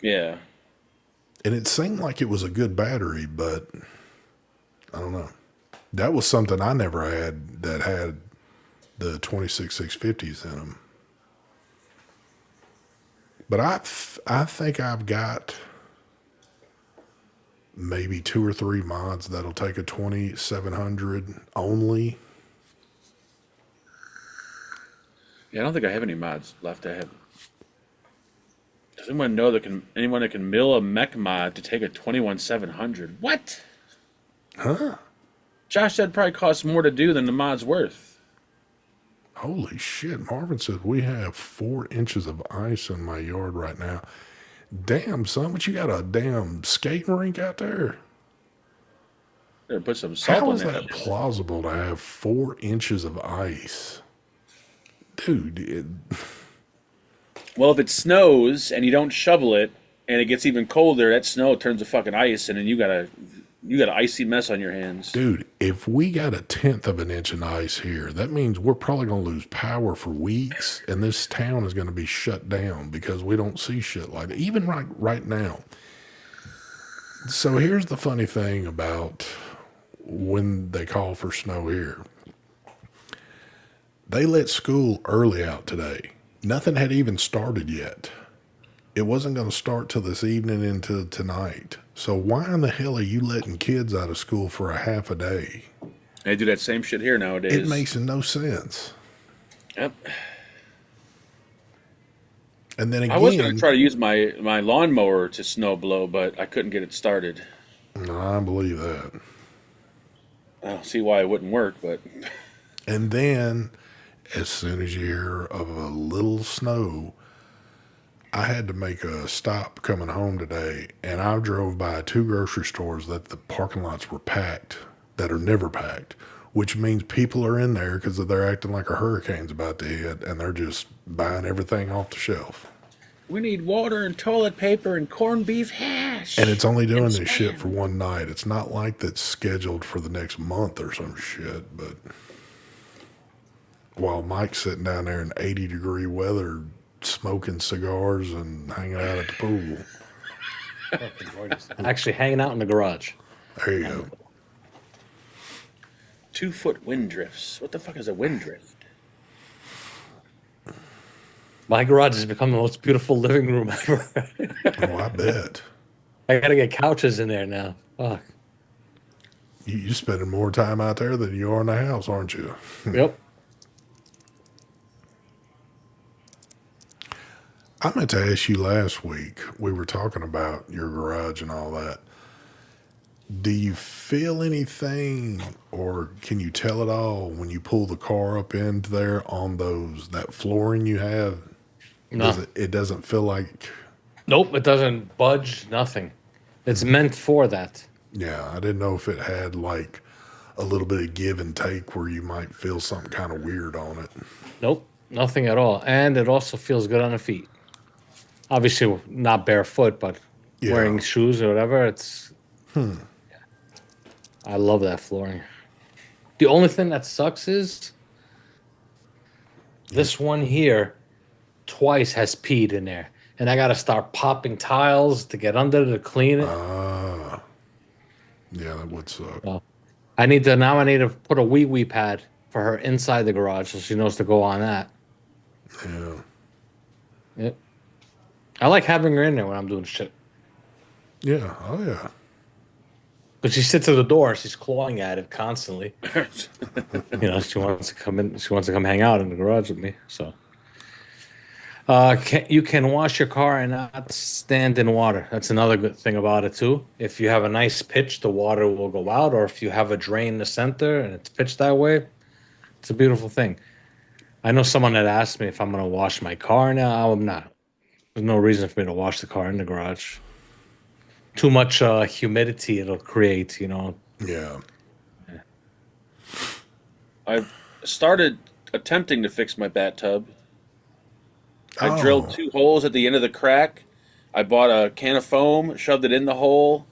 Speaker 2: Yeah.
Speaker 1: And it seemed like it was a good battery, but I don't know. That was something I never had that had the 26 650s in them. But I think I've got maybe 2 or 3 mods that'll take a 2700 only.
Speaker 2: Yeah, I don't think I have any mods left. Does anyone know anyone that can mill a mech mod to take a 21700? What?
Speaker 1: Huh?
Speaker 2: Josh said probably costs more to do than the mod's worth.
Speaker 1: Holy shit. Marvin said we have 4 inches of ice in my yard right now. Damn, son, but you got a damn skating rink out there?
Speaker 2: Better put some salt
Speaker 1: How
Speaker 2: in
Speaker 1: is
Speaker 2: there.
Speaker 1: that plausible to have 4 inches of ice? Dude,
Speaker 2: Well, if it snows and you don't shovel it and it gets even colder, that snow turns to fucking ice and then you got an icy mess on your hands.
Speaker 1: dude, if we got 1/10 of an inch of ice here, that means we're probably going to lose power for weeks, and this town is going to be shut down because we don't see shit like that, even right now. So here's the funny thing about when they call for snow here. They let school early out today. Nothing had even started yet. It wasn't going to start till this evening into tonight. So why in the hell are you letting kids out of school for a half a day?
Speaker 2: They do that same shit here nowadays.
Speaker 1: It makes no sense.
Speaker 2: Yep.
Speaker 1: And then again,
Speaker 2: I was going to try to use my lawnmower to snow blow, but I couldn't get it started.
Speaker 1: no, I believe that.
Speaker 2: I don't see why it wouldn't work, but
Speaker 1: And then, as soon as you hear of a little snow, I had to make a stop coming home today, and I drove by 2 grocery stores that the parking lots were packed, that are never packed, which means people are in there because they're acting like a hurricane's about to hit, and they're just buying everything off the shelf.
Speaker 2: we need water and toilet paper and corned beef hash.
Speaker 1: And it's only doing this shit for one night. It's not like that's scheduled for the next month or some shit, but while Mike's sitting down there in 80-degree weather, smoking cigars and hanging out at the pool.
Speaker 3: Actually, hanging out in the garage.
Speaker 1: There you go.
Speaker 2: 2-foot wind drifts. What the fuck is a wind drift?
Speaker 3: My garage has become the most beautiful living room ever.
Speaker 1: Oh, I bet.
Speaker 3: I gotta get couches in there now. Fuck.
Speaker 1: You're spending more time out there than you are in the house, aren't you?
Speaker 3: Yep.
Speaker 1: I meant to ask you last week, we were talking about your garage and all that. Do you feel anything, or can you tell it all when you pull the car up into there on that flooring you have?
Speaker 3: No.
Speaker 1: It doesn't feel like,
Speaker 3: Nope, it doesn't budge, nothing. It's meant for that.
Speaker 1: yeah, I didn't know if it had like a little bit of give and take where you might feel something kind of weird on it.
Speaker 3: Nope, nothing at all. And it also feels good on the feet. Obviously, not barefoot, but
Speaker 1: Yeah.
Speaker 3: wearing shoes or whatever. It's. I love that flooring. The only thing that sucks is this one here twice has peed in there. And I got to start popping tiles to get under to clean it.
Speaker 1: Yeah, that would suck.
Speaker 3: I need to put a wee pad for her inside the garage so she knows to go on that.
Speaker 1: Yeah.
Speaker 3: Yep. I like having her in there when I'm doing shit.
Speaker 1: Yeah. Oh, yeah.
Speaker 3: But she sits at the door. She's clawing at it constantly. She wants to come in. She wants to come hang out in the garage with me. So, you can wash your car and not stand in water. That's another good thing about it too. If you have a nice pitch, the water will go out. Or if you have a drain in the center and it's pitched that way, it's a beautiful thing. I know someone had asked me if I'm going to wash my car now. I'm not. There's no reason for me to wash the car in the garage. Too much humidity it'll create,
Speaker 1: Yeah.
Speaker 2: I've started attempting to fix my bathtub. I drilled
Speaker 1: Oh,
Speaker 2: 2 holes at the end of the crack. I bought a can of foam, shoved it in the hole,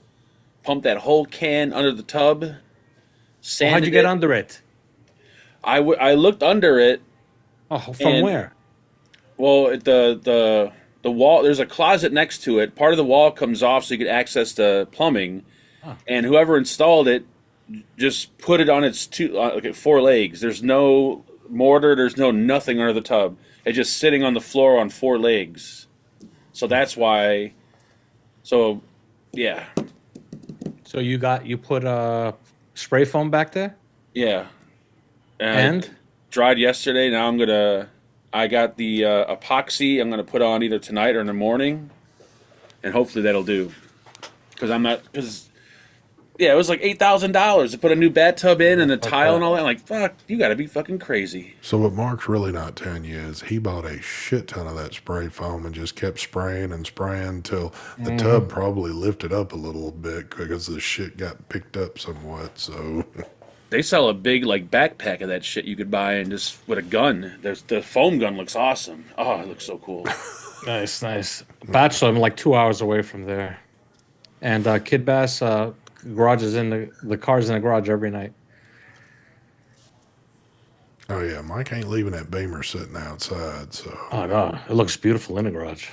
Speaker 2: pumped that whole can under the tub,
Speaker 3: Well, how'd you
Speaker 2: sanded
Speaker 3: get
Speaker 2: it.
Speaker 3: under it?
Speaker 2: I looked under it,
Speaker 3: Oh, from
Speaker 2: and
Speaker 3: where?
Speaker 2: well, the wall. There's a closet next to it. Part of the wall comes off, so you could access the plumbing.
Speaker 3: Oh,
Speaker 2: And whoever installed it just put it on its like 4 legs. There's no mortar. There's no nothing under the tub. It's just sitting on the floor on 4 legs. So that's why. So, yeah,
Speaker 3: so you put spray foam back there,
Speaker 2: yeah.
Speaker 3: and
Speaker 2: I dried yesterday. Now I'm gonna. I got the epoxy. I'm gonna put on either tonight or in the morning, and hopefully that'll do. Because I'm not. Because yeah, it was like $8,000 to put a new bathtub in and a
Speaker 3: fuck
Speaker 2: tile
Speaker 3: that.
Speaker 2: and all that. I'm like, fuck, you got to be fucking crazy.
Speaker 1: so what Mark's really not telling you is he bought a shit ton of that spray foam and just kept spraying and spraying till the tub probably lifted up a little bit because the shit got picked up somewhat. So
Speaker 2: They sell a big like backpack of that shit you could buy and just with a gun. There's the foam gun looks awesome. Oh, it looks so cool.
Speaker 3: nice, nice. Bachelor, I'm like 2 hours away from there, and Kid Bass garage is in the car's in the garage every night.
Speaker 1: oh yeah, Mike ain't leaving that Beamer sitting outside. So
Speaker 3: Oh no, it looks beautiful in the garage.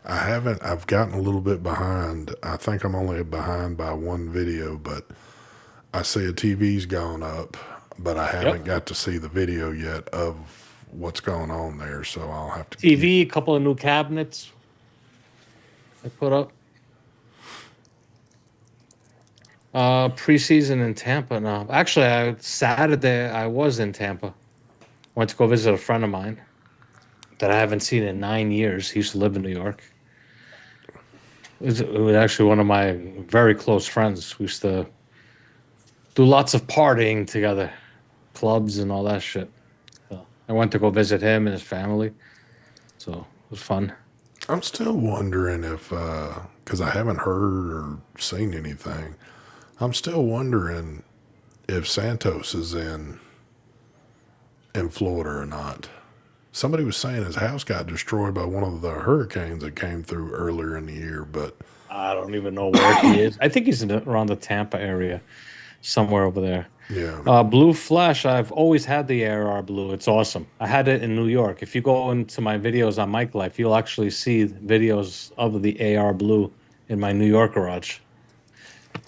Speaker 1: I haven't. I've gotten a little bit behind. I think I'm only behind by one video, but I see a TV's gone up, but I haven't got to see the video yet of what's going on there. So I'll have to keep.
Speaker 3: TV, a couple of new cabinets I put up. Preseason in Tampa now. Actually, Saturday I was in Tampa. Went to go visit a friend of mine that I haven't seen in 9 years. He used to live in New York. It was actually one of my very close friends. We used to do lots of partying together, clubs and all that shit. So I went to go visit him and his family. So it was fun.
Speaker 1: I'm still wondering if, because I haven't heard or seen anything. I'm still wondering if Santos is in Florida or not. Somebody was saying his house got destroyed by one of the hurricanes that came through earlier in the year, but
Speaker 3: I don't even know where he is. I think he's around the Tampa area, somewhere over there.
Speaker 1: yeah.
Speaker 3: Blue Flash, I've always had the AR Blue. It's awesome. I had it in New York. If you go into my videos on Mike Life, you'll actually see videos of the AR Blue in my New York garage. I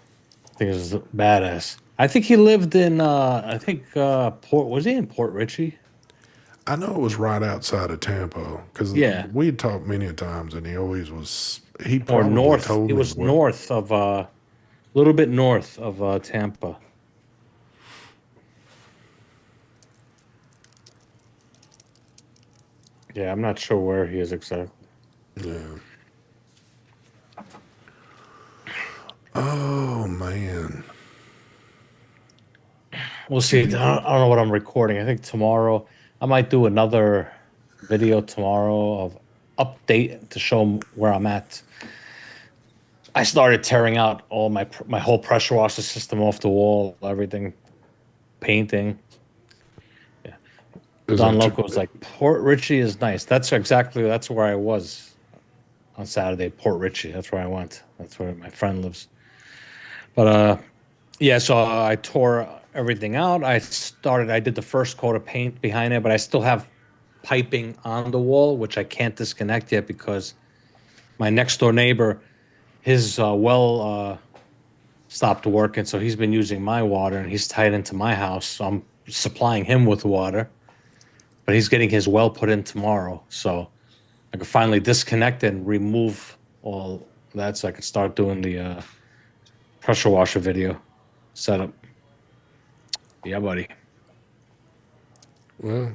Speaker 3: think it's badass. I think he lived in, was he in Port Richey?
Speaker 1: I know it was right outside of Tampa because
Speaker 3: Yeah.
Speaker 1: we'd talked many a times, and he always was. He
Speaker 3: Or
Speaker 1: probably
Speaker 3: north.
Speaker 1: told
Speaker 3: It
Speaker 1: me
Speaker 3: was
Speaker 1: what-
Speaker 3: north of, a little bit north of Tampa. Yeah, I'm not sure where he is exactly.
Speaker 1: Yeah. Oh man.
Speaker 3: We'll see. I don't know what I'm recording. I think tomorrow I might do another video tomorrow of update to show 'em where I'm at. I started tearing out all my whole pressure washer system off the wall, everything, painting.
Speaker 1: Is
Speaker 3: Don
Speaker 1: that
Speaker 3: Loco was like, Port Richey is nice. That's where I was on Saturday. Port Richey. That's where I went. That's where my friend lives. But yeah, so I tore everything out. I did the first coat of paint behind it, but I still have piping on the wall, which I can't disconnect yet because my next door neighbor, his well stopped working, so he's been using my water and he's tied into my house. So I'm supplying him with water, but he's getting his well put in tomorrow. So I can finally disconnect and remove all that so I can start doing the pressure washer video setup. Yeah, buddy.
Speaker 1: Well,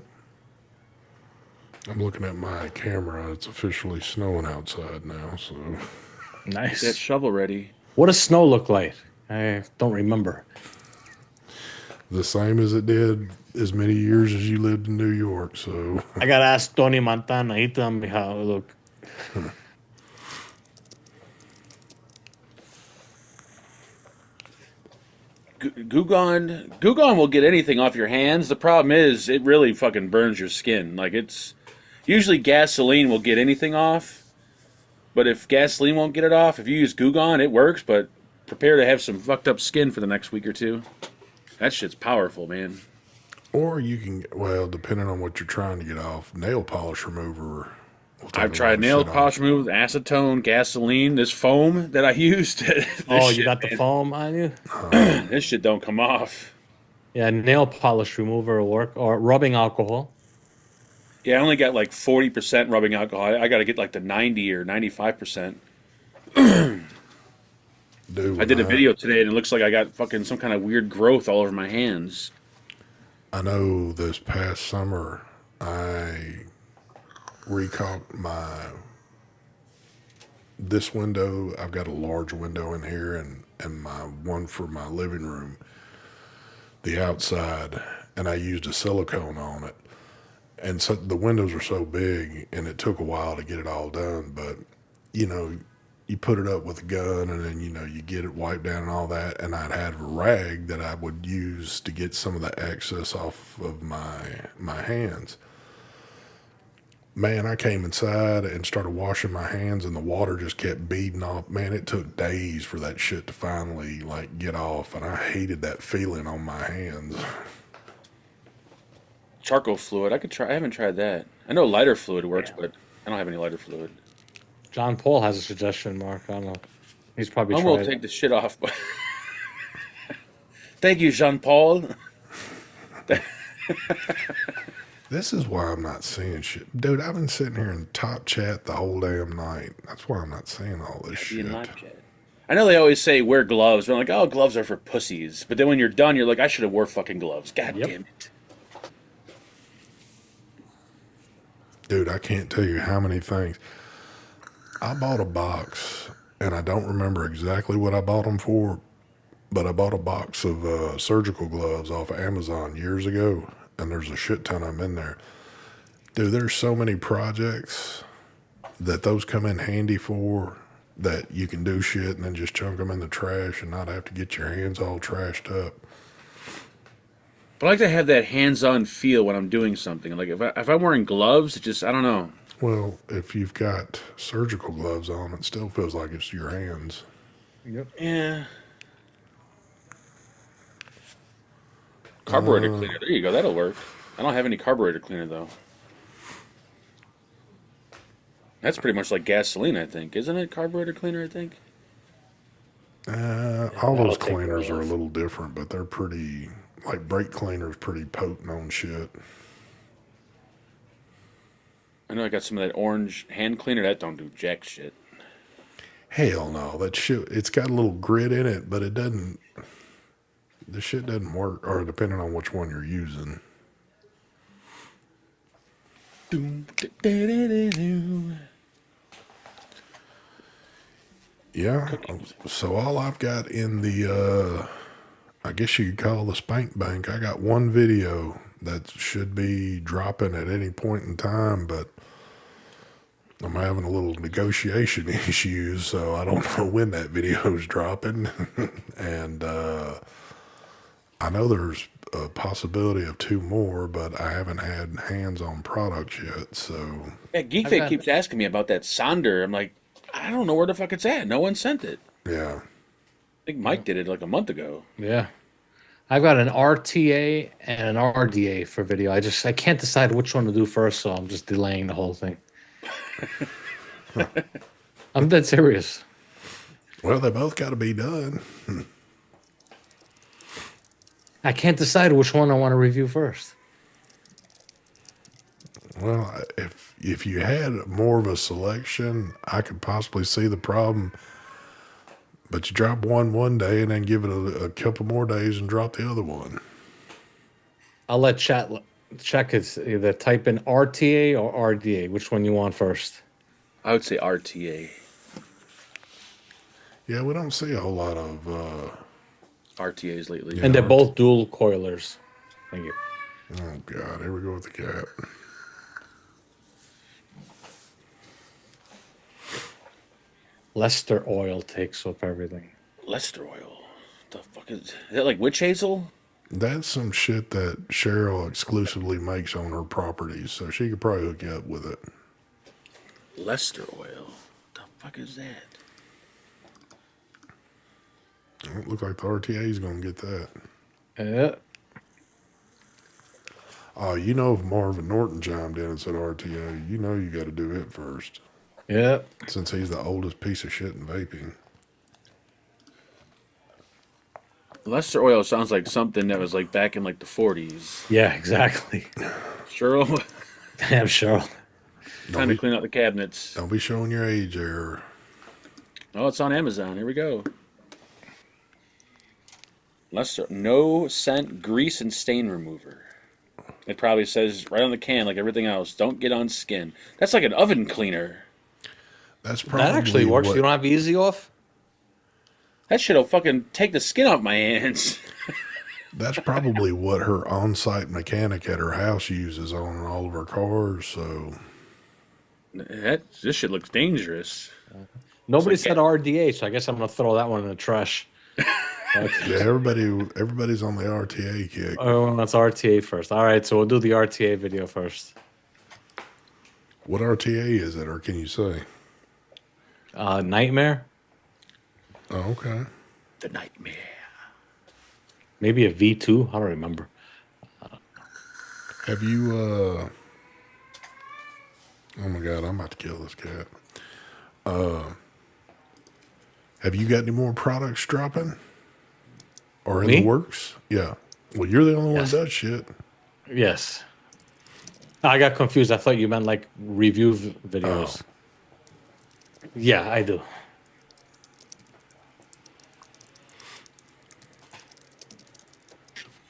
Speaker 1: I'm looking at my camera. It's officially snowing outside now. So
Speaker 3: Nice.
Speaker 2: Get that shovel ready.
Speaker 3: What does snow look like? I don't remember.
Speaker 1: the same as it did as many years as you lived in New York. So
Speaker 3: I gotta ask Tony Montana. He tell me how it look.
Speaker 2: Goo Gone will get anything off your hands. The problem is it really fucking burns your skin. Like it's usually gasoline will get anything off, but if gasoline won't get it off, if you use Goo Gone, it works. But prepare to have some fucked up skin for the next week or two. That shit's powerful, man.
Speaker 1: Or you can, well, depending on what you're trying to get off, nail polish remover. Will take
Speaker 2: I've
Speaker 1: a
Speaker 2: tried
Speaker 1: lot of
Speaker 2: nail
Speaker 1: shit
Speaker 2: polish
Speaker 1: off.
Speaker 2: remover, acetone, gasoline, this foam that I used. This
Speaker 3: Oh, you
Speaker 2: shit,
Speaker 3: got the foam on you?
Speaker 2: man, this shit don't come off.
Speaker 3: Yeah, nail polish remover will work, or rubbing alcohol.
Speaker 2: Yeah, I only got like 40% rubbing alcohol. I got to get like the 90 or 95%.
Speaker 1: Dude,
Speaker 2: I did a video today and it looks like I got fucking some kind of weird growth all over my hands.
Speaker 1: I know this past summer I recaulked this window. I've got a large window in here and my one for my living room, the outside, and I used a silicone on it. And so the windows are so big and it took a while to get it all done, but you know, you put it up with a gun and then you get it wiped down and all that, and I'd have a rag that I would use to get some of the excess off of my hands. Man, I came inside and started washing my hands and the water just kept beading off. Man, it took days for that shit to finally like get off, and I hated that feeling on my hands.
Speaker 2: Charcoal fluid. I could try. I haven't tried that. I know lighter fluid works, but I don't have any lighter fluid.
Speaker 3: John Paul has a suggestion, Mark. I don't know. He's probably
Speaker 2: I
Speaker 3: tried
Speaker 2: will
Speaker 3: it.
Speaker 2: take the shit off. Thank you, Jean Paul.
Speaker 1: This is why I'm not seeing shit. Dude, I've been sitting here in top chat the whole damn night. That's why I'm not seeing all this shit.
Speaker 2: I know they always say wear gloves, but I'm like, oh, gloves are for pussies. But then when you're done, you're like, I should have wore fucking gloves. God
Speaker 3: Yep.
Speaker 2: damn it.
Speaker 1: Dude, I can't tell you how many things. I bought a box, and I don't remember exactly what I bought them for, but I bought a box of surgical gloves off of Amazon years ago, and there's a shit ton of them in there. Dude, there's so many projects that those come in handy for, that you can do shit and then just chunk them in the trash and not have to get your hands all trashed up.
Speaker 2: But I like to have that hands-on feel when I'm doing something. Like if I'm wearing gloves, it just, I don't know.
Speaker 1: Well, if you've got surgical gloves on, it still feels like it's your hands.
Speaker 3: Yep.
Speaker 2: Yeah. Carburetor cleaner. There you go. That'll work. I don't have any carburetor cleaner, though. That's pretty much like gasoline, I think. Isn't it carburetor cleaner, I think?
Speaker 1: All
Speaker 3: that'll
Speaker 1: those
Speaker 3: take
Speaker 1: cleaners
Speaker 3: care
Speaker 1: are a
Speaker 3: of.
Speaker 1: little different, but they're pretty, like brake cleaner's pretty potent on shit.
Speaker 2: I know I got some of that orange hand cleaner. That don't do jack shit.
Speaker 1: Hell no, that shit, it's got a little grit in it, but it doesn't, the shit doesn't work, or depending on which one you're using. Yeah, so all I've got in the, I guess you could call the spank bank, I got one video that should be dropping at any point in time, but I'm having a little negotiation issues, so I don't know when that video is dropping. And I know there's a possibility of 2 more, but I haven't had hands-on products yet, so...
Speaker 2: Yeah, Geek
Speaker 3: I've
Speaker 2: Fake
Speaker 3: got-
Speaker 2: keeps asking me about that Sonder. I'm like, I don't know where the fuck it's at. No one sent it.
Speaker 1: Yeah.
Speaker 2: I think Mike did it like a month ago.
Speaker 3: Yeah. I've got an RTA and an RDA for video. I can't decide which one to do first, so I'm just delaying the whole thing. I'm dead serious.
Speaker 1: Well, they both got to be done.
Speaker 3: I can't decide which one I want to review first.
Speaker 1: Well, if you had more of a selection, I could possibly see the problem. But you drop one day and then give it a couple more days and drop the other one.
Speaker 3: I'll let chat check. It's either type in RTA or RDA. Which one you want first?
Speaker 2: I would say RTA.
Speaker 1: Yeah, we don't see a whole lot of...
Speaker 2: RTAs lately.
Speaker 3: And they're both dual coilers. Thank you.
Speaker 1: oh, God, here we go with the cat.
Speaker 3: Lester Oil takes up everything.
Speaker 2: Lester oil. the fuck is that? Like witch hazel?
Speaker 1: That's some shit that Cheryl exclusively makes on her properties, so she could probably hook you up with it.
Speaker 2: Lester oil. The fuck is that?
Speaker 1: It looks like the RTA is going to get that.
Speaker 3: Yeah.
Speaker 1: Oh, you know, if Marvin Norton chimed in and said RTA, you know you got to do it first.
Speaker 3: Yeah.
Speaker 1: Since he's the oldest piece of shit in vaping.
Speaker 2: Lester oil sounds like something that was like back in like the 40s.
Speaker 3: Yeah, exactly.
Speaker 2: Sure.
Speaker 3: Damn, Cheryl.
Speaker 2: Time to clean out the cabinets.
Speaker 1: Don't be showing your age there.
Speaker 2: Oh, it's on Amazon. Here we go. Lester, no scent, grease, and stain remover. It probably says right on the can, like everything else, don't get on skin. That's like an oven cleaner.
Speaker 1: That's probably
Speaker 3: That actually works.
Speaker 1: what-
Speaker 3: You don't have easy off?
Speaker 2: That shit'll fucking take the skin off my hands.
Speaker 1: That's probably what her on-site mechanic at her house uses on all of her cars. So
Speaker 2: This shit looks dangerous.
Speaker 3: Nobody
Speaker 2: It's like-
Speaker 3: said RDA, so I guess I'm going to throw that one in the trash.
Speaker 1: yeah, everybody's on the RTA kick.
Speaker 3: Oh, that's RTA first. All right, so we'll do the RTA video first.
Speaker 1: What RTA is it, or can you say?
Speaker 3: Nightmare?
Speaker 1: Oh, okay.
Speaker 2: The nightmare.
Speaker 3: Maybe a V2? I don't remember.
Speaker 1: Have you? Oh my God, I'm about to kill this cat. Have you got any more products dropping, or in
Speaker 3: Me?
Speaker 1: the works? Yeah. Well, you're the only one
Speaker 3: Yes.
Speaker 1: that does shit.
Speaker 3: Yes. I got confused. I thought you meant like review videos. Yeah, I do.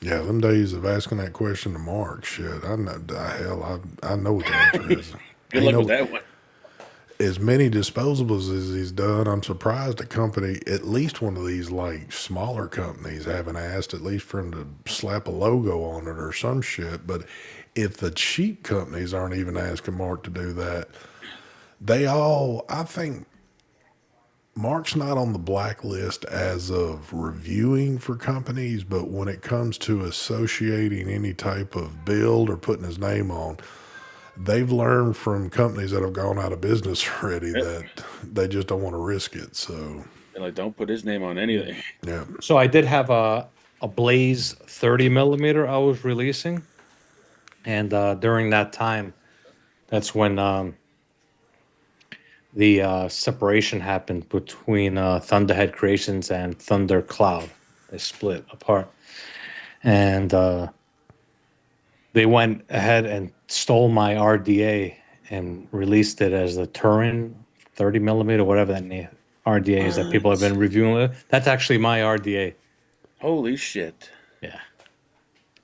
Speaker 1: Yeah, them days of asking that question to Mark, shit. I know. Hell, I know what the answer is.
Speaker 2: Good
Speaker 1: Ain't
Speaker 2: luck
Speaker 1: no-
Speaker 2: with that one.
Speaker 1: As many disposables as he's done, I'm surprised a company, at least one of these like smaller companies, haven't asked at least for him to slap a logo on it or some shit. But if the cheap companies aren't even asking Mark to do that, I think Mark's not on the blacklist as of reviewing for companies, but when it comes to associating any type of build or putting his name on, they've learned from companies that have gone out of business already that they just don't want to risk it. So,
Speaker 2: They're like, don't put his name on anything.
Speaker 1: yeah.
Speaker 3: So I did have a Blaze 30 millimeter I was releasing. And during that time, that's when the separation happened between Thunderhead Creations and Thunder Cloud. They split apart. And they went ahead and stole my RDA and released it as the Turin 30 millimeter, whatever that RDA is that people have been reviewing. That's actually my RDA.
Speaker 2: Holy shit.
Speaker 3: Yeah.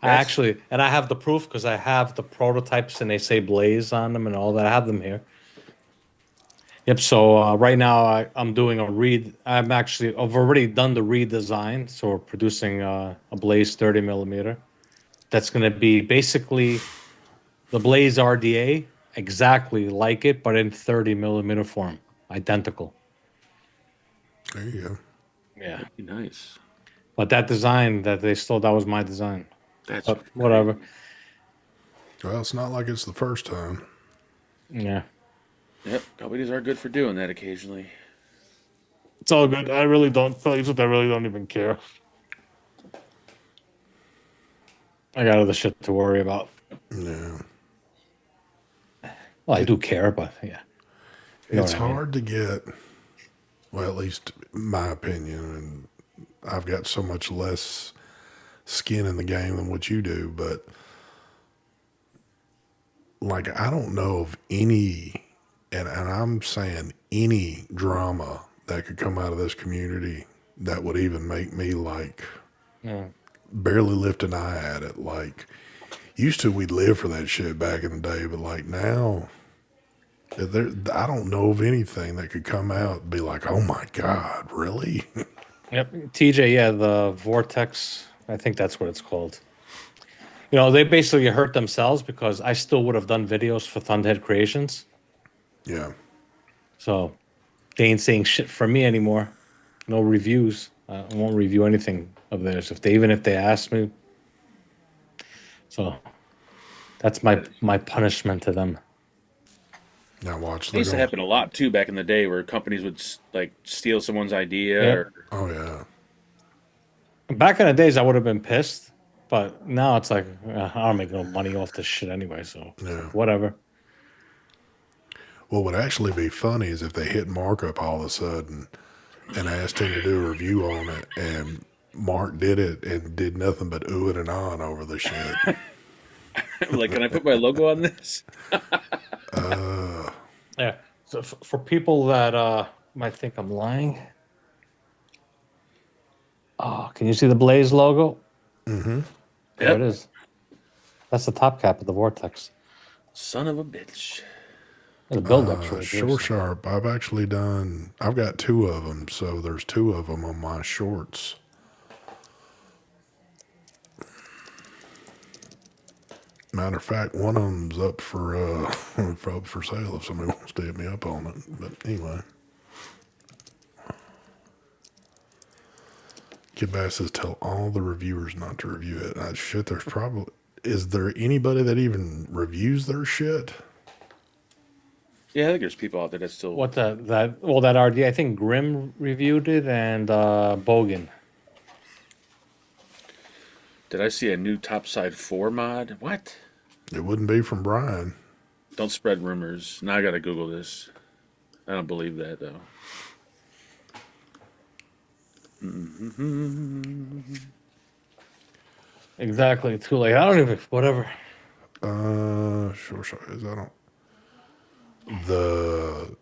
Speaker 3: I have the proof because I have the prototypes and they say Blaze on them and all that. I have them here. Yep. So right now I'm doing a read. I've already done the redesign. So we're producing a Blaze 30 millimeter. That's going to be basically the Blaze RDA, exactly like it, but in 30 millimeter form, identical.
Speaker 1: There you go.
Speaker 3: Yeah.
Speaker 2: Nice.
Speaker 3: But that design that they stole, that was my design.
Speaker 2: That's
Speaker 3: But whatever.
Speaker 1: Well, it's not like it's the first time.
Speaker 3: Yeah.
Speaker 2: Yep. Companies are good for doing that occasionally.
Speaker 3: It's all good. I really don't even care. I got other shit to worry about.
Speaker 1: Yeah.
Speaker 3: Well, I do care, but yeah. know
Speaker 1: It's
Speaker 3: what I mean.
Speaker 1: hard to get, well, at least my opinion, and I've got so much less skin in the game than what you do, but like, I don't know of any, and I'm saying any drama that could come out of this community that would even make me like barely lift an eye at it. Like, used to, we'd live for that shit back in the day, but like now, I don't know of anything that could come out and be like, oh my God, really?
Speaker 3: Yep. TJ, yeah, the Vortex, I think that's what it's called. You know, they basically hurt themselves because I still would have done videos for Thunderhead Creations.
Speaker 1: Yeah.
Speaker 3: So they ain't saying shit for me anymore. No reviews. I won't review anything of theirs even if they ask me. So that's my punishment to them.
Speaker 1: Now watch.
Speaker 2: It
Speaker 1: They're
Speaker 2: used to
Speaker 1: going.
Speaker 2: happen a lot too back in the day, where companies would like steal someone's idea.
Speaker 3: Yep.
Speaker 2: Or
Speaker 1: Oh yeah.
Speaker 3: Back in the days, I would have been pissed, but now it's like I don't make no money off this shit anyway, so it's
Speaker 1: Yeah.
Speaker 3: like, whatever.
Speaker 1: What would actually be funny is if they hit Markup all of a sudden and asked him to do a review on it, and Mark did it and did nothing but ooh and on over the shit.
Speaker 2: like, can I put my logo on this?
Speaker 3: Yeah. So for people that might think I'm lying, oh, can you see the Blaze logo?
Speaker 1: Mm-hmm.
Speaker 3: There
Speaker 2: Yep.
Speaker 3: it is. That's the top cap of the Vortex.
Speaker 2: Son of a bitch.
Speaker 3: There's a build-up right
Speaker 1: Sure
Speaker 3: there.
Speaker 1: Sharp. I've got two of them, so there's two of them on my shorts. Matter of fact, one of them's up for for sale if somebody wants to hit me up on it. But anyway, Kid Bass says tell all the reviewers not to review it. Shit, there's probably is there anybody that even reviews their shit?
Speaker 2: Yeah, I think there's people out there that still.
Speaker 3: What that RD? I think Grim reviewed it and Bogan.
Speaker 2: Did I see a new Topside 4 mod? What?
Speaker 1: It wouldn't be from Brian.
Speaker 2: Don't spread rumors. Now I gotta Google this. I don't believe that though.
Speaker 3: Exactly. Too late. I don't even. Whatever.
Speaker 1: Sure. Is that on the?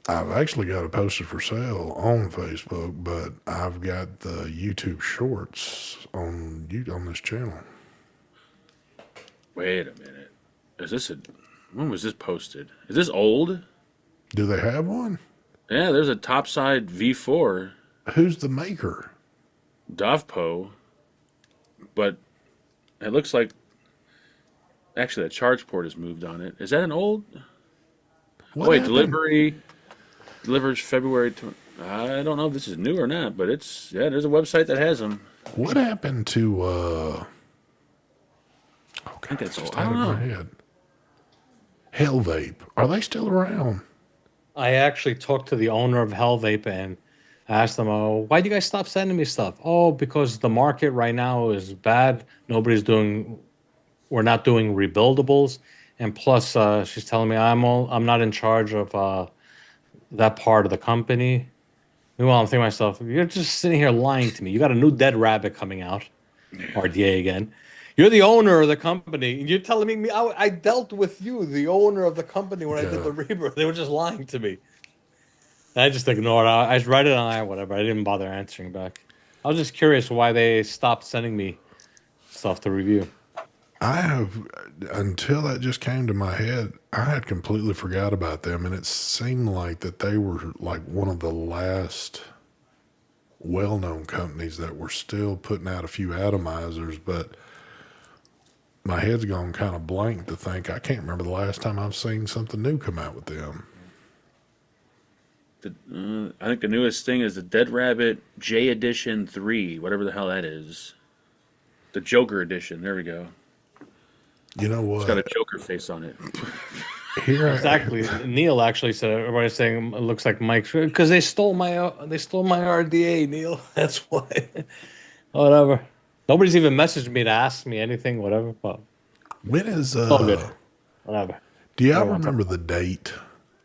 Speaker 1: I've actually got it posted for sale on Facebook, but I've got the YouTube Shorts on this channel.
Speaker 2: Wait a minute. Is this a? When was this posted? Is this old?
Speaker 1: Do they have one?
Speaker 2: Yeah, there's a Topside V4
Speaker 1: Who's the maker?
Speaker 2: Dovpo, but it looks like actually the charge port has moved on it. Is that an old?
Speaker 1: What
Speaker 2: Wait,
Speaker 1: happened?
Speaker 2: delivery delivers February. I don't know if this is new or not, but it's there's a website that has them.
Speaker 1: What happened to
Speaker 2: I think that's old.
Speaker 1: out
Speaker 2: I
Speaker 1: of
Speaker 2: don't
Speaker 1: my
Speaker 2: know.
Speaker 1: head? Hell Vape. Are they still around?
Speaker 3: I actually talked to the owner of Hell Vape and asked them, "Oh, why do you guys stop sending me stuff?" "Oh, because the market right now is bad. We're not doing rebuildables, and plus, she's telling me I'm not in charge of that part of the company." Meanwhile, I'm thinking to myself, "You're just sitting here lying to me. You got a new Dead Rabbit coming out, RDA again. You're the owner of the company. And you're telling me I dealt with you, the owner of the company, when I did the rebirth. They were just lying to me." I just ignored it. I just read it on whatever. I didn't bother answering back. I was just curious why they stopped sending me stuff to review.
Speaker 1: I have, until that just came to my head, I had completely forgot about them, and it seemed like that they were like one of the last well-known companies that were still putting out a few atomizers, but my head's gone kind of blank to think I can't remember the last time I've seen something new come out with them.
Speaker 2: I think the newest thing is the Dead Rabbit J Edition 3, whatever the hell that is. The Joker Edition. There we go.
Speaker 1: You know what?
Speaker 2: It's got a Joker face on it.
Speaker 1: Here,
Speaker 3: Exactly. Neil actually said it. Everybody's saying it looks like Mike's because they stole my RDA. Neil, that's why. Whatever. Nobody's even messaged me to ask me anything. Whatever. But
Speaker 1: when is
Speaker 3: it's all good. Whatever.
Speaker 1: do y'all
Speaker 3: Everyone's
Speaker 1: remember the date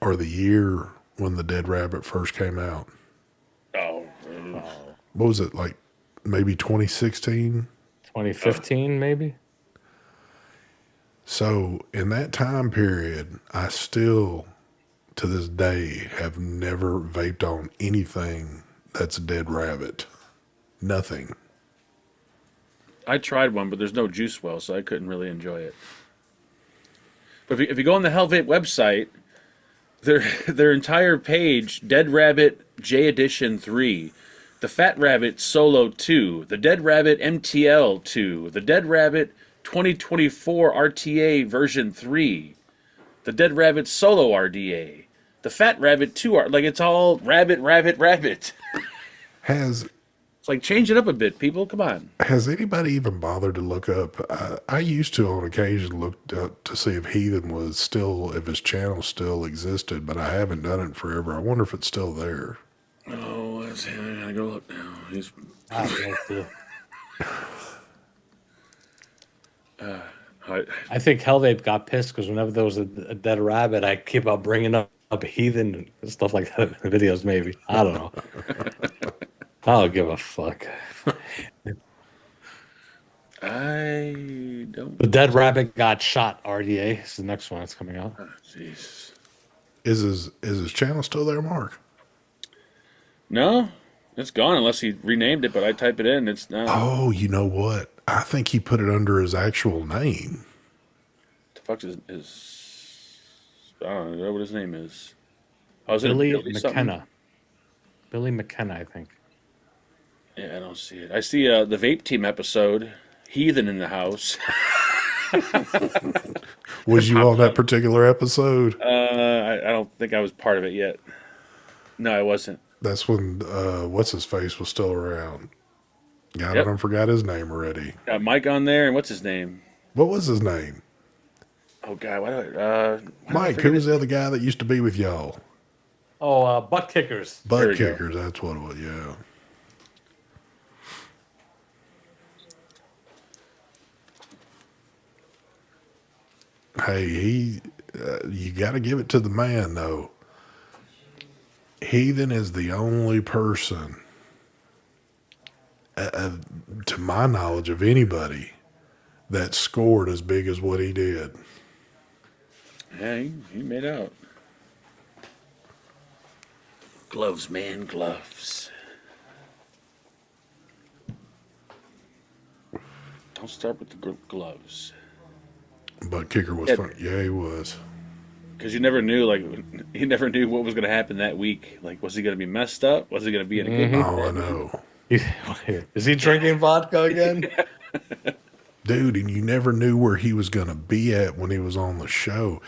Speaker 1: or the year when the Dead Rabbit first came out?
Speaker 2: Oh,
Speaker 1: What was it, like maybe 2016?
Speaker 3: 2015, maybe.
Speaker 1: So in that time period, I still, to this day, have never vaped on anything that's a Dead Rabbit. Nothing.
Speaker 2: I tried one, but there's no juice well, so I couldn't really enjoy it. But if you go on the Hell Vape website, their entire page, Dead Rabbit J Edition 3, the Fat Rabbit Solo 2, the Dead Rabbit MTL 2, the Dead Rabbit 2024 RTA version 3, the Dead Rabbit Solo RDA, the Fat Rabbit 2 like it's all rabbit.
Speaker 1: Has
Speaker 2: It's like, change it up a bit, people. Come on.
Speaker 1: Has anybody even bothered to look up? I used to on occasion look up to see if Heathen was still, if his channel still existed, but I haven't done it in forever. I wonder if it's still there.
Speaker 2: Oh, I gotta go look now. He's.
Speaker 3: I don't know, too. I think Hellvape got pissed because whenever there was a dead rabbit, I keep on bringing up Heathen and stuff like that in the videos. Maybe I don't know. I don't give a fuck.
Speaker 2: I don't.
Speaker 3: The dead rabbit got shot. RDA is the next one that's coming out.
Speaker 2: Oh, jeez.
Speaker 1: Is his channel still there, Mark?
Speaker 2: No, it's gone unless he renamed it. But I type it in, it's not.
Speaker 1: Oh, you know what? I think he put it under his actual name.
Speaker 2: The fuck is I don't know what his name is. Oh, is
Speaker 3: Billy
Speaker 2: it something?
Speaker 3: McKenna. Billy McKenna, I think.
Speaker 2: Yeah, I don't see it. I see the Vape Team episode, Heathen in the House.
Speaker 1: Was you on that particular episode?
Speaker 2: I don't think I was part of it yet. No, I wasn't.
Speaker 1: That's when what's his face was still around. God,
Speaker 2: Yep.
Speaker 1: I forgot his name already.
Speaker 2: Got Mike on there, and what's his name?
Speaker 1: What was his name?
Speaker 2: Oh God, why do I
Speaker 1: Mike.
Speaker 2: forget
Speaker 1: Who was
Speaker 2: his-
Speaker 1: the other guy that used to be with y'all?
Speaker 3: Oh, butt kickers.
Speaker 2: There
Speaker 1: Butt
Speaker 2: we go.
Speaker 1: kickers. That's what it was. Yeah. Hey, you got to give it to the man though. Heathen is the only person, to my knowledge, of anybody that scored as big as what he did.
Speaker 2: Yeah, he made out. Gloves, man, gloves. Don't start with the gloves.
Speaker 1: Butt kicker was
Speaker 2: Yeah.
Speaker 1: fun. Yeah, he was.
Speaker 2: Because you never knew, he never knew what was going to happen that week. Like, was he going to be messed up? Was he going to be in a good mood?
Speaker 1: Oh, I know.
Speaker 3: Is he drinking vodka again?
Speaker 1: Dude, and you never knew where he was going to be at when he was on the show.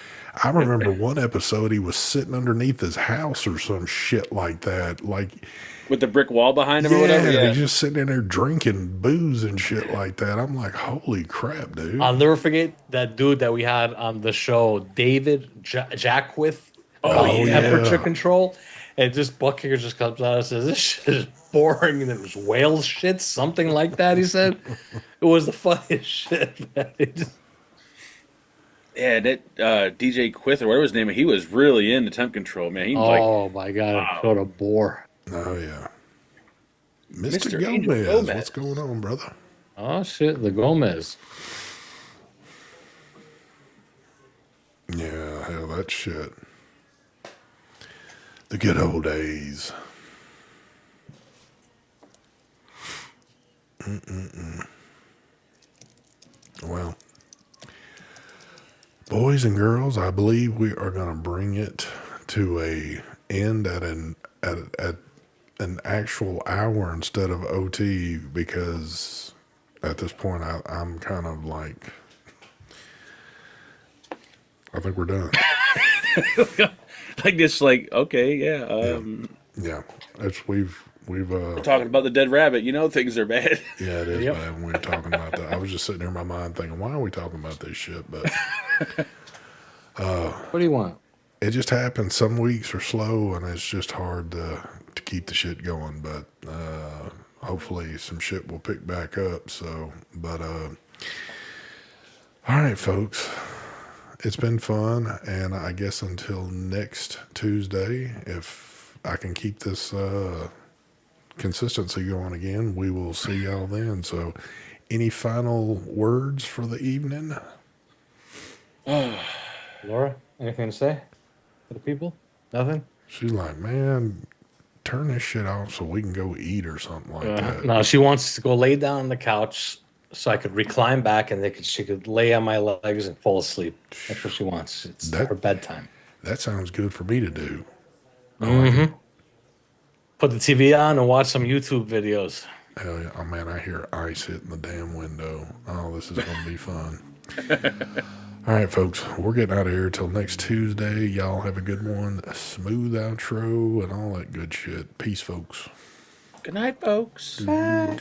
Speaker 1: I remember one episode he was sitting underneath his house or some shit like that. Like,
Speaker 2: With the brick wall behind him or whatever?
Speaker 1: yeah,
Speaker 2: Yeah.
Speaker 1: he's just sitting in there drinking booze and shit like that. I'm like, holy crap, dude.
Speaker 3: I'll never forget that dude that we had on the show, David Jackwith.
Speaker 2: Oh, yeah.
Speaker 3: Temperature control. And this butt kicker just comes out and says, "This shit is boring." And it was whale shit, something like that. He said it was the funniest shit. Man.
Speaker 2: Yeah, that DJ Quith, or whatever his name is, he was really into temp control, man. He was
Speaker 3: Oh my god,
Speaker 2: wow.
Speaker 3: what a bore.
Speaker 1: Oh, yeah. Mr.
Speaker 2: Mr. Angel
Speaker 1: Gomez,
Speaker 2: Gomez.
Speaker 1: what's going on, brother?
Speaker 3: Oh shit, the Gomez.
Speaker 1: Yeah, hell, that shit. The good old days. Well, boys and girls, I believe we are going to bring it to a end at an actual hour instead of OT, because at this point I'm kind of like, I think we're done.
Speaker 2: like this, okay, yeah.
Speaker 1: Yeah, we've
Speaker 2: Talking about the dead rabbit, things are bad.
Speaker 1: yeah, it is
Speaker 3: Yep.
Speaker 1: bad when we're talking about that. I was just sitting there in my mind thinking, why are we talking about this shit? But
Speaker 3: What do you want?
Speaker 1: it just happens. Some weeks are slow, and it's just hard to keep the shit going. But hopefully, some shit will pick back up. So, but all right, folks, it's been fun, and I guess until next Tuesday, if I can keep this consistency going again, we will see y'all then. So, any final words for the evening?
Speaker 3: Laura, anything to say to the people? Nothing?
Speaker 1: She's like, man, turn this shit off so we can go eat or something like that.
Speaker 3: No, she wants to go lay down on the couch so I could recline back and she could lay on my legs and fall asleep. That's what she wants. It's her bedtime.
Speaker 1: That sounds good for me to do.
Speaker 3: Put the TV on and watch some YouTube videos.
Speaker 1: Hell yeah. Oh, man, I hear ice hitting the damn window. Oh, this is going to be fun. All right, folks, we're getting out of here till next Tuesday. Y'all have a good one, a smooth outro, and all that good shit. Peace, folks.
Speaker 2: Good night, folks.
Speaker 3: Bye.